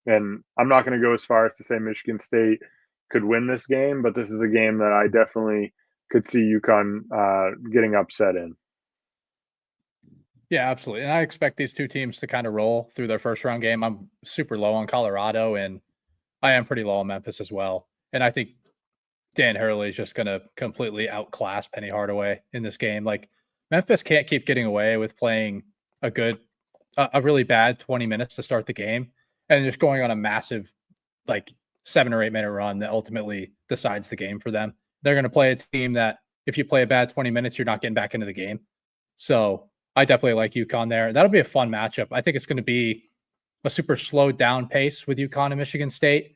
And I'm not going to go as far as to say Michigan State could win this game, but this is a game that I definitely could see UConn getting upset in. Yeah, absolutely. And I expect these two teams to kind of roll through their first round game. I'm super low on Colorado, and I am pretty low on Memphis as well. And I think Dan Hurley is just going to completely outclass Penny Hardaway in this game. Like, Memphis can't keep getting away with playing a really bad 20 minutes to start the game and just going on a massive, like, 7 or 8 minute run that ultimately decides the game for them. They're going to play a team that if you play a bad 20 minutes, you're not getting back into the game. So I definitely like UConn there. That'll be a fun matchup. I think it's going to be a super slowed down pace with UConn and Michigan State.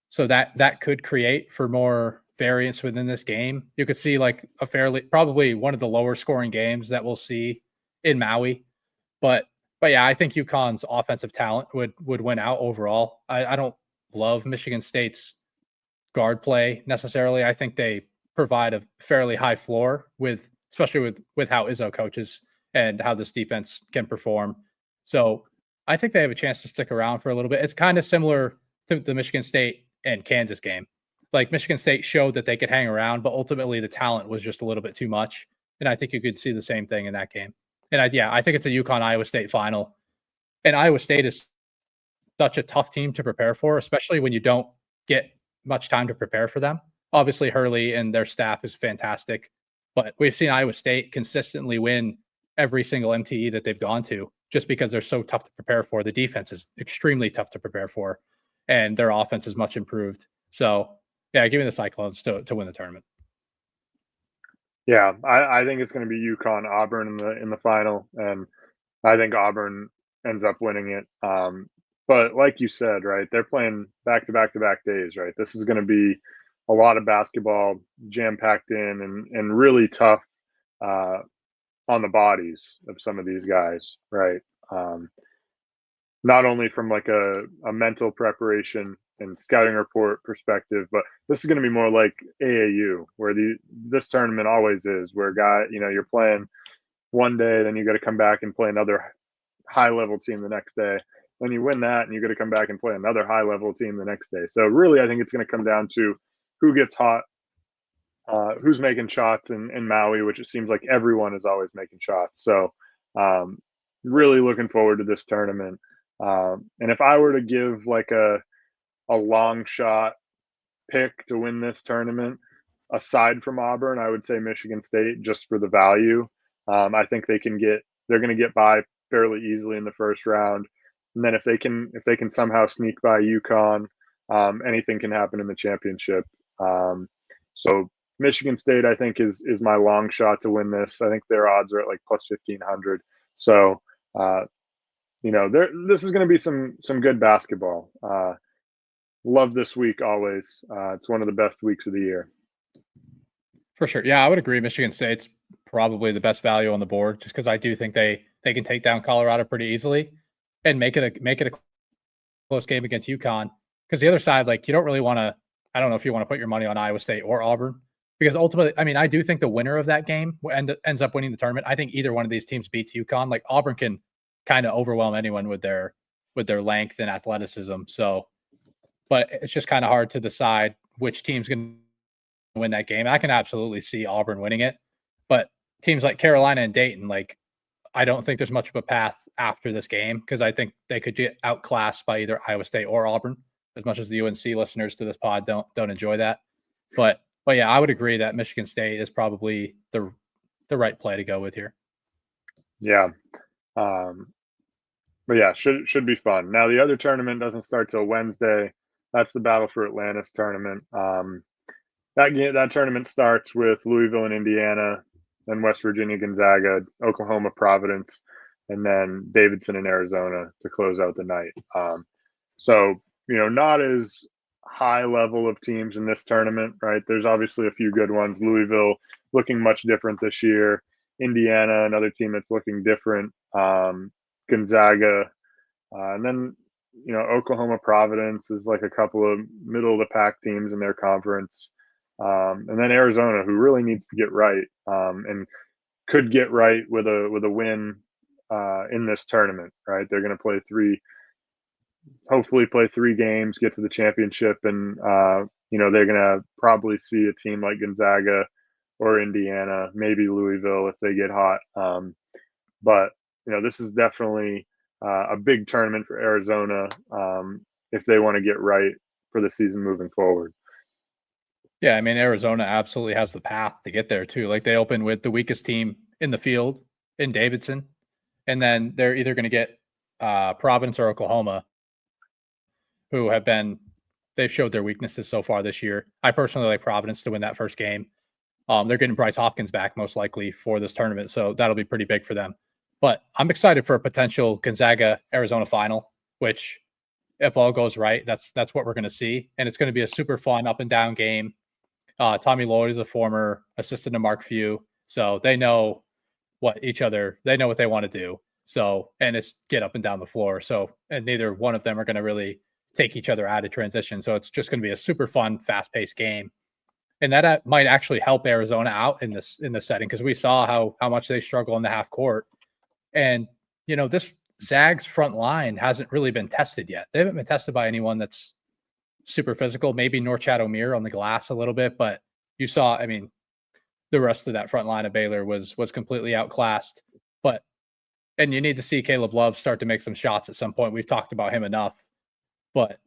So that could create for more variance within this game. You could see like probably one of the lower scoring games that we'll see in Maui. But yeah, I think UConn's offensive talent would win out overall. I don't love Michigan State's guard play necessarily. I think they provide a fairly high floor especially with how Izzo coaches and how this defense can perform. So I think they have a chance to stick around for a little bit. It's kind of similar to the Michigan State and Kansas game. Like, Michigan State showed that they could hang around, but ultimately the talent was just a little bit too much. And I think you could see the same thing in that game. And I think it's a UConn-Iowa State final. And Iowa State is such a tough team to prepare for, especially when you don't get much time to prepare for them. Obviously, Hurley and their staff is fantastic, but we've seen Iowa State consistently win every single MTE that they've gone to just because they're so tough to prepare for. The defense is extremely tough to prepare for, and their offense is much improved. So, yeah, give me the Cyclones to win the tournament. Yeah, I think it's going to be UConn Auburn in the final, and I think Auburn ends up winning it. But like you said, right, they're playing back to back days, right? This is going to be a lot of basketball jam packed in and really tough on the bodies of some of these guys, right? Not only from like a mental preparation and scouting report perspective, but this is going to be more like AAU, where this tournament always is, where you're playing one day, then you got to come back and play another high level team the next day. Then you win that, and you got to come back and play another high level team the next day. So really, I think it's going to come down to who gets hot, who's making shots in Maui, which it seems like everyone is always making shots. So really looking forward to this tournament. And if I were to give like a long shot pick to win this tournament, aside from Auburn, I would say Michigan State, just for the value. I think they're going to get by fairly easily in the first round. And then if they can somehow sneak by UConn, anything can happen in the championship. So Michigan State, I think, is my long shot to win this. I think their odds are at like plus 1,500. So this is going to be some good basketball. Love this week always. It's one of the best weeks of the year. For sure. Yeah, I would agree. Michigan State's probably the best value on the board, just because I do think they can take down Colorado pretty easily and make it a close game against UConn. Because the other side, like, you don't really want to. I don't know if you want to put your money on Iowa State or Auburn, because ultimately, I mean, I do think the winner of that game ends up winning the tournament. I think either one of these teams beats UConn. Like, Auburn can kind of overwhelm anyone with their length and athleticism. So, but it's just kind of hard to decide which team's going to win that game. I can absolutely see Auburn winning it, but teams like Carolina and Dayton, like, I don't think there's much of a path after this game, because I think they could get outclassed by either Iowa State or Auburn. As much as the UNC listeners to this pod don't enjoy that, but But yeah, I would agree that Michigan State is probably the right play to go with here. Yeah. But yeah, should be fun. Now the other tournament doesn't start till Wednesday. That's the Battle for Atlantis tournament. That tournament starts with Louisville and Indiana, then West Virginia, Gonzaga, Oklahoma, Providence, and then Davidson and Arizona to close out the night. So not as high level of teams in this tournament, right? There's obviously a few good ones. Louisville looking much different this year. Indiana, another team that's looking different. Gonzaga, and then Oklahoma, Providence is like a couple of middle of the pack teams in their conference. And then Arizona, who really needs to get right, and could get right with a win in this tournament. Right, they're going to hopefully play 3 games, get to the championship, and they're going to probably see a team like Gonzaga or Indiana, maybe Louisville if they get hot. But this is definitely a big tournament for Arizona if they want to get right for the season moving forward. Yeah, I mean, Arizona absolutely has the path to get there too. Like, they open with the weakest team in the field in Davidson, and then they're either going to get Providence or Oklahoma, who they've showed their weaknesses so far this year. I personally like Providence to win that first game. They're getting Bryce Hopkins back most likely for this tournament, so that'll be pretty big for them. But I'm excited for a potential Gonzaga-Arizona final, which, if all goes right, that's what we're going to see. And it's going to be a super fun up and down game. Tommy Lloyd is a former assistant to Mark Few, so they know what they want to do. So, and it's get up and down the floor. So, and neither one of them are going to really take each other out of transition. So it's just going to be a super fun, fast-paced game. And that might actually help Arizona out in this setting, because we saw how much they struggle in the half court. And this Zags front line hasn't really been tested yet. They haven't been tested by anyone that's super physical. Maybe Norchad Omier on the glass a little bit, but you saw, I mean, the rest of that front line of Baylor was completely outclassed. And you need to see Caleb Love start to make some shots at some point. We've talked about him enough, but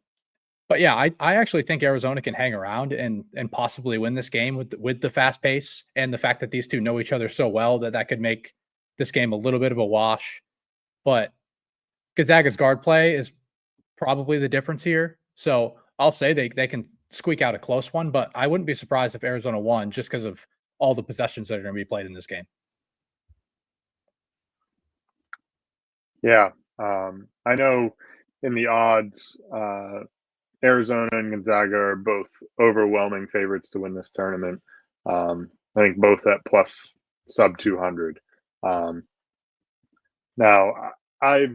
yeah, I actually think Arizona can hang around and possibly win this game with the fast pace and the fact that these two know each other so well that could make this game a little bit of a wash. But Gonzaga's guard play is probably the difference here. So I'll say they can squeak out a close one, but I wouldn't be surprised if Arizona won just because of all the possessions that are going to be played in this game. Yeah. I know in the odds, Arizona and Gonzaga are both overwhelming favorites to win this tournament. I think both at plus sub 200. Now, I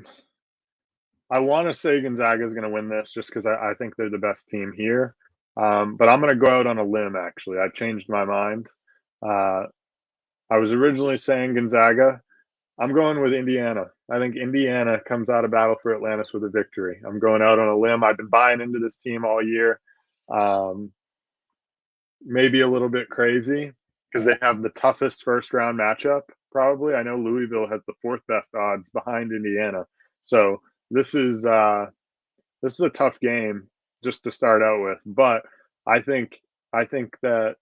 want to say Gonzaga is going to win this just because I think they're the best team here. But I'm going to go out on a limb, actually. I changed my mind. I was originally saying Gonzaga. I'm going with Indiana. I think Indiana comes out of Battle for Atlantis with a victory. I'm going out on a limb. I've been buying into this team all year. Maybe a little bit crazy because they have the toughest first round matchup, probably. I know Louisville has the 4th best odds behind Indiana. So this is a tough game just to start out with. But I think that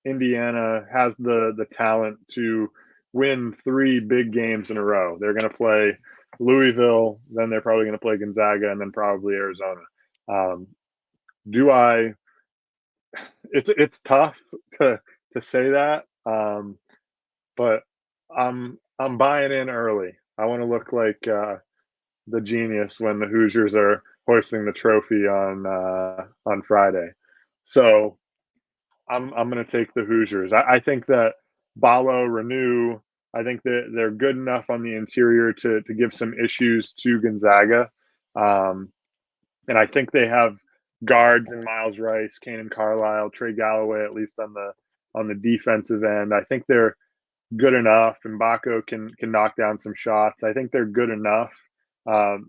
Indiana has the talent to win 3 big games in a row. They're going to play Louisville, then they're probably going to play Gonzaga, and then probably Arizona. It's tough to say that, but I'm buying in early. I want to look like the genius when the Hoosiers are hoisting the trophy on Friday. So I'm going to take the Hoosiers. I think that Balo, Renew, I think that they're good enough on the interior to give some issues to Gonzaga. And I think they have guards in Miles Rice, Kanan Carlisle, Trey Galloway, at least on the defensive end. I think they're good enough, and Baco can knock down some shots. I think they're good enough to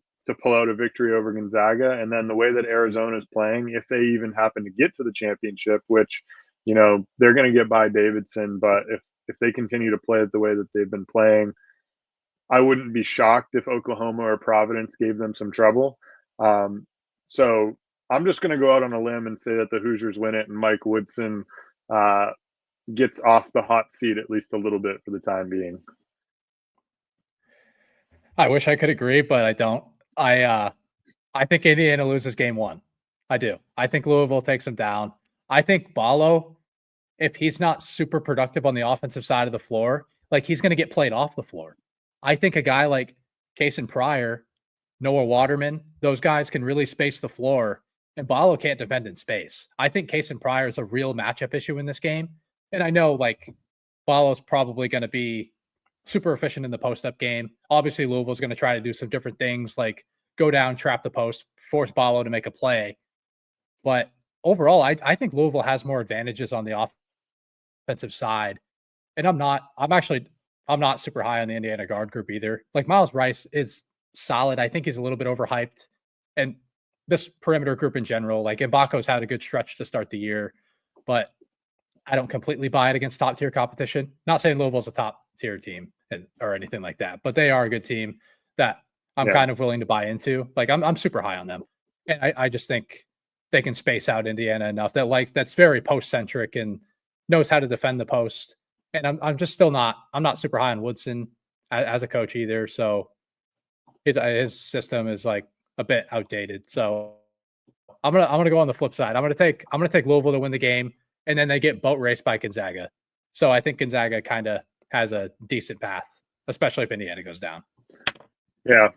pull out a victory over Gonzaga. And then the way that Arizona is playing, if they even happen to get to the championship, which they're going to get by Davidson, but if they continue to play it the way that they've been playing, I wouldn't be shocked if Oklahoma or Providence gave them some trouble. So I'm just going to go out on a limb and say that the Hoosiers win it, and Mike Woodson gets off the hot seat at least a little bit for the time being. I wish I could agree, but I don't. I think Indiana loses game 1. I do. I think Louisville takes them down. I think Ballo, if he's not super productive on the offensive side of the floor, like he's going to get played off the floor. I think a guy like Cason Pryor, Noah Waterman, those guys can really space the floor, and Ballo can't defend in space. I think Cason Pryor is a real matchup issue in this game. And I know like Ballo's probably going to be super efficient in the post-up game. Obviously, Louisville's going to try to do some different things like go down, trap the post, force Ballo to make a play. But overall, I think Louisville has more advantages on the offensive side. And I'm not super high on the Indiana guard group either. Like Miles Rice is solid. I think he's a little bit overhyped. And this perimeter group in general, like Mbako's had a good stretch to start the year, but I don't completely buy it against top tier competition. Not saying Louisville's a top tier team or anything like that, but they are a good team that I'm kind of willing to buy into. Like I'm super high on them. And I just think they can space out Indiana enough that like that's very post centric and knows how to defend the post. And I'm just still I'm not super high on Woodson as a coach either. So his system is like a bit outdated. So I'm gonna go on the flip side. I'm gonna take Louisville to win the game, and then they get boat raced by Gonzaga. So I think Gonzaga kind of has a decent path, especially if Indiana goes down. Yeah,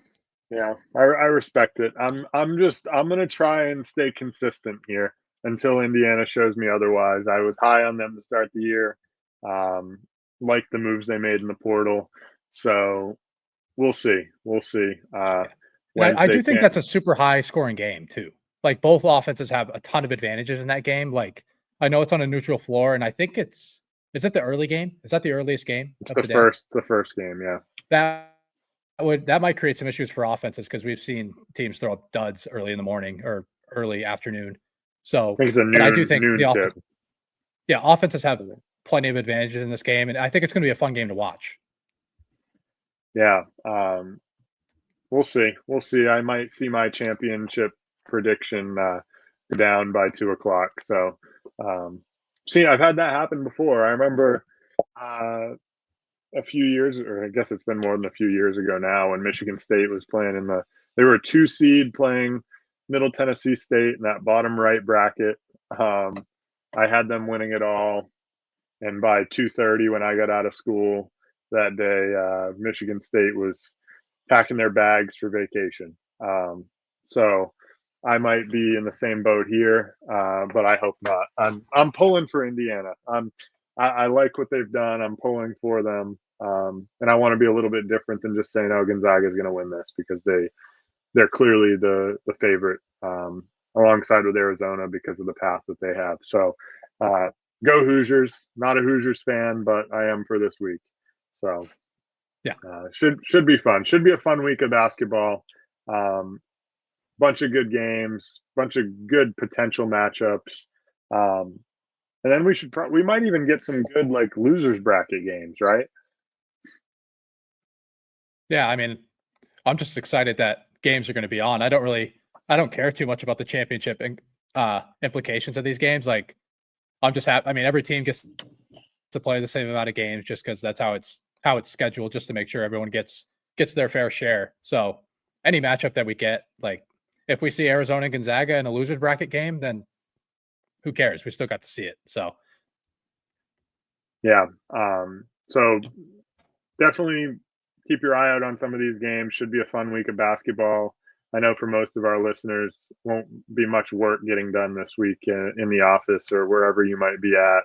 I respect it. I'm gonna try and stay consistent here until Indiana shows me otherwise. I was high on them to start the year, like the moves they made in the portal. So we'll see. I do think that's a super high scoring game too. Like both offenses have a ton of advantages in that game. Like I know it's on a neutral floor, and I think is it the early game? Is that the earliest game? It's the first game, yeah. That might create some issues for offenses because we've seen teams throw up duds early in the morning or early afternoon. So I think it's a noon, I do think the offense, tip. Yeah, offenses have plenty of advantages in this game, and I think it's going to be a fun game to watch. Yeah, we'll see. I might see my championship prediction down by 2:00. So, I've had that happen before. I remember a few years, or I guess it's been more than a few years ago now, when Michigan State was playing they were a 2 seed playing Middle Tennessee State in that bottom right bracket. I had them winning it all, and by 2:30 when I got out of school that day, Michigan State was packing their bags for vacation. So I might be in the same boat here, but I hope not. I'm pulling for Indiana. I like what they've done. I'm pulling for them, and I want to be a little bit different than just saying, "Oh, Gonzaga is going to win this," because they're clearly the favorite, alongside with Arizona because of the path that they have. So, go Hoosiers! Not a Hoosiers fan, but I am for this week. So, yeah, should be fun. Should be a fun week of basketball. Bunch of good games, bunch of good potential matchups. And then we might even get some good like losers bracket games, right? Yeah, I mean, I'm just excited that games are going to be on. I don't care too much about the championship and implications of these games. Like, I'm just happy. I mean, every team gets to play the same amount of games just because that's how it's scheduled, just to make sure everyone gets their fair share. So any matchup that we get, like if we see Arizona and Gonzaga in a losers bracket game, then who cares? We still got to see it. So yeah. So definitely keep your eye out on some of these games. Should be a fun week of basketball. I know for most of our listeners, won't be much work getting done this week in the office or wherever you might be at.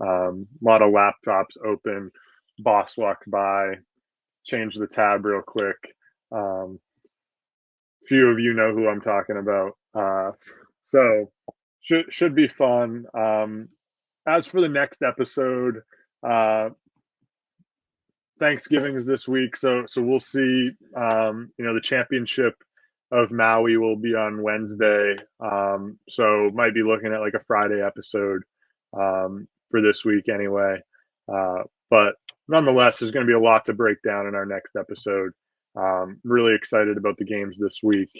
A lot of laptops open. Boss walked by, change the tab real quick. Few of you know who I'm talking about. So should be fun. As for the next episode, Thanksgiving is this week, so we'll see. The championship of Maui will be on Wednesday, so might be looking at like a Friday episode for this week anyway. But nonetheless, there's going to be a lot to break down in our next episode. Really excited about the games this week.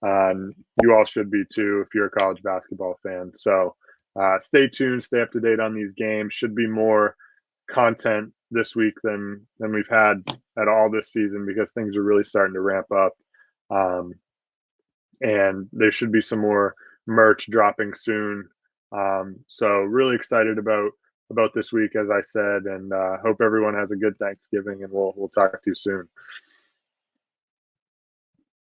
You all should be too if you're a college basketball fan. So stay tuned, stay up to date on these games. Should be more content this week than we've had at all this season, because things are really starting to ramp up. And there should be some more merch dropping soon. So really excited about this week, as I said, and hope everyone has a good Thanksgiving, and we'll talk to you soon.